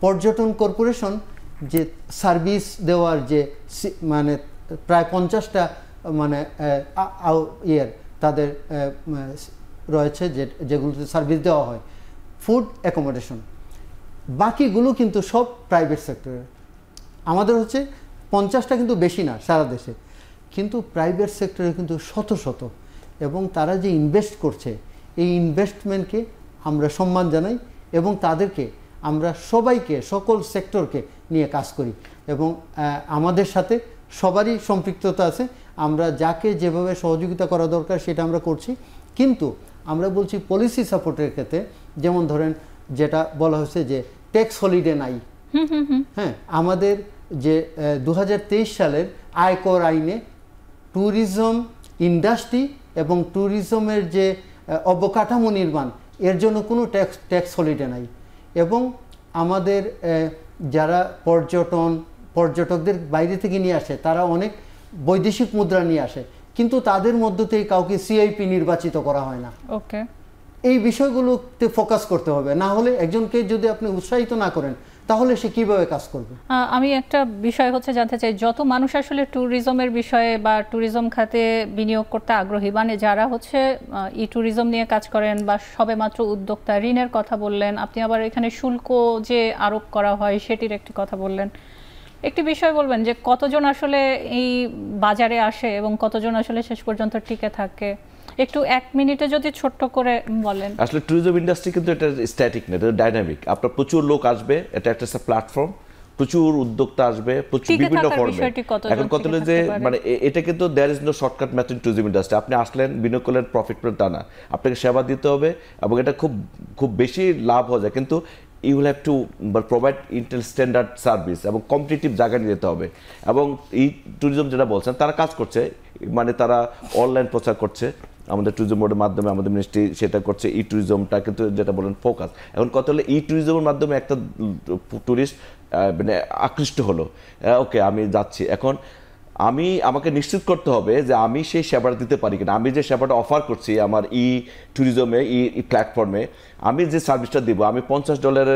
পর্যটন কর্পোরেশন যে সার্ভিস দেওয়ার যে মানে প্রায় 50টা মানে তাদের রয়েছে যেগুলোতে সার্ভিস দেওয়া হয়, ফুড, অ্যাকোমোডেশন, বাকিগুলো কিন্তু সব প্রাইভেট সেক্টরের। আমাদের হচ্ছে 50টা কিন্তু বেশি না সারা দেশে, কিন্তু প্রাইভেট সেক্টরে কিন্তু শত শত, এবং তারা যে ইনভেস্ট করছে এই ইনভেস্টমেন্টকে আমরা সম্মান জানাই এবং তাদেরকে আমরা সবাইকে, সকল সেক্টরকে নিয়ে কাজ করি এবং আমাদের সাথে সবারই সম্পৃক্ততা আছে। আমরা যাকে যেভাবে সহযোগিতা করা দরকার সেটা আমরা করছি। কিন্তু আমরা বলছি পলিসি সাপোর্টের ক্ষেত্রে, যেমন ধরেন যেটা বলা হয়েছে যে ট্যাক্স হলিডে নাই। হ্যাঁ, আমাদের যে 2023 সালের আয়কর আইনে ট্যুরিজম ইন্ডাস্ট্রি এবং ট্যুরিজমের যে অবকাঠামো নির্মাণ, এর জন্য কোনো ট্যাক্স হলিডে নাই। এবং আমাদের যারা পর্যটকদের বাইরে থেকে নিয়ে আসে, তারা অনেক বৈদেশিক মুদ্রা নিয়ে আসে, কিন্তু তাদের মধ্য থেকে কাউকে সিআইপি নির্বাচিত করা হয় না। ওকে, এই বিষয়গুলোতে ফোকাস করতে হবে, না হলে একজনকে যদি আপনি উৎসাহিত না করেন তাহলে সে কিভাবে কাজ করবে? আমি একটা বিষয় হচ্ছে জানতে চাই, যত মানুষ আসলে ট্যুরিজমের বিষয়ে বা ট্যুরিজম খাতে বিনিয়োগ করতে আগ্রহী, মানে যারা হচ্ছে ই ট্যুরিজম নিয়ে কাজ করেন বা সবেমাত্র উদ্যোক্তা, ঋণের কথা বললেন আপনি, আবার এখানে শুল্ক যে আরোপ করা হয় সেটির একটি কথা বললেন, একটি বিষয় বলবেন যে কতজন আসলে এই বাজারে আসে এবং কতজন আসলে শেষ পর্যন্ত টিকে থাকে, একটু 1 মিনিটে যদি ছোট্ট করে বলেন। আসলে ট্যুরিজম ইন্ডাস্ট্রি কিন্তু এটা স্ট্যাটিক না, এটা ডাইনামিক। আপনার প্রচুর লোক আসবে, এটা একটা প্ল্যাটফর্ম, প্রচুর উদ্যোক্তা আসবে, প্রচুর বিভিন্ন ফর্মে। এখন কত যে মানে এটা কিন্তু there is no shortcut method tourism industry. আপনি আসলেন বিনিয়োগ করলেন, প্রফিট পেলেন, তা না, আপনাকে সেবা দিতে হবে এবং এটা খুব খুব বেশি লাভ হয়ে যায়, কিন্তু you will have to provide inter standard service এবং কম্পিটিটিভ জায়গা নিয়ে যেতে হবে। এবং এই ট্যুরিজম যেটা বলছেন তারা কাজ করছে, মানে তারা অনলাইন প্রচার করছে, আমাদের ট্যুরিজম বোর্ডের মাধ্যমে আমাদের মিনিস্ট্রি সেটা করছে। ই ট্যুরিজমটা কিন্তু যেটা বলেন ফোকাস, এখন কত হলে ই ট্যুরিজমের মাধ্যমে একটা ট্যুরিস্ট মানে আকৃষ্ট হলো, ওকে আমি যাচ্ছি। এখন আমাকে নিশ্চিত করতে হবে যে আমি সেই সেবাটা দিতে পারি কিনা। আমি যে সেবাটা অফার করছি আমার ই ট্যুরিজমে, ই প্ল্যাটফর্মে, আমি যে সার্ভিসটা দিব, আমি $50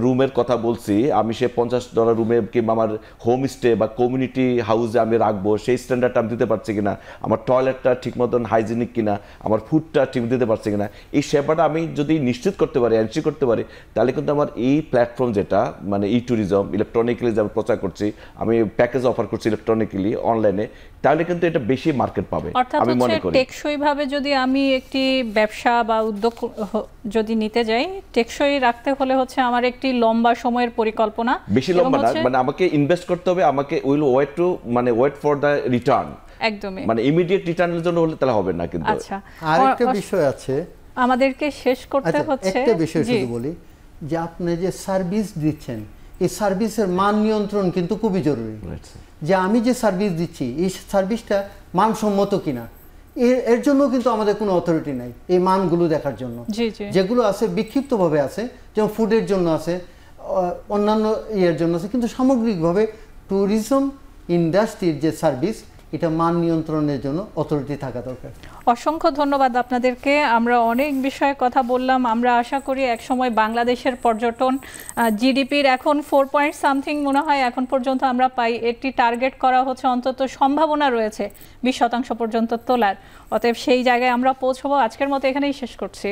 রুমের কথা বলছি, আমি সেই $50 রুমে কিংবা আমার হোম স্টে বা কমিউনিটি হাউসে আমি রাখবো, সেই স্ট্যান্ডার্ডটা আমি দিতে পারছি কিনা, আমার টয়লেটটা ঠিক মতন হাইজিনিক কিনা, আমার ফুডটা ঠিক দিতে পারছি কিনা, এই সেবাটা আমি যদি নিশ্চিত করতে পারি, এনশিওর করতে পারি, তাহলে কিন্তু আমার এই প্ল্যাটফর্ম যেটা মানে ই ট্যুরিজম ইলেকট্রনিক্যালি যে আমি প্রচার করছি, আমি প্যাকেজ অফার করছি ইলেকট্রনিক্যালি অনলাইনে, তাহলে কিন্তু এটা বেশি মার্কেট পাবে আমি মনে করি। টেকসই ভাবে যদি আমি একটি ব্যবসা বা উদ্যোগ যদি নিতে যাই, টেকসই রাখতে হলে হচ্ছে আমার একটি লম্বা সময়ের পরিকল্পনা, বেশি লম্বা না, মানে আমাকে ইনভেস্ট করতে হবে, আমাকে will wait for the return, একদমই মানে ইমিডিয়েট রিটার্নের জন্য হলে তাহলে হবে না। কিন্তু আচ্ছা, আরেকটা বিষয় আছে, আমাদেরকে শেষ করতে হচ্ছে। একটা বিষয় শুধু বলি যে আপনি যে সার্ভিস দিচ্ছেন, এই সার্ভিসের মান নিয়ন্ত্রণ কিন্তু খুবই জরুরি। যে আমি যে সার্ভিস দিচ্ছি এই সার্ভিসটা মানসম্মত কিনা, এর জন্য কিন্তু আমাদের কোনো অথরিটি নাই এই মানগুলো দেখার জন্য। যেগুলো আছে বিক্ষিপ্তভাবে আছে, যেমন ফুডের জন্য আছে, অন্যান্য ইয়ের জন্য আছে, কিন্তু সামগ্রিকভাবে ট্যুরিজম ইন্ডাস্ট্রির যে সার্ভিস, এটা মান নিয়ন্ত্রণের জন্য অথরিটি থাকা দরকার। অসংখ্য ধন্যবাদ আপনাদেরকে। আমরা অনেক বিষয়ে কথা বললাম। আমরা আশা করি একসময় বাংলাদেশের পর্যটন জিডিপির এখন 4 মনে হয় এখন পর্যন্ত আমরা পাই, একটি টার্গেট করা হচ্ছে, অন্তত সম্ভাবনা রয়েছে 20% পর্যন্ত তোলার। অতএব সেই জায়গায় আমরা পৌঁছবো। আজকের মতো এখানেই শেষ করছি।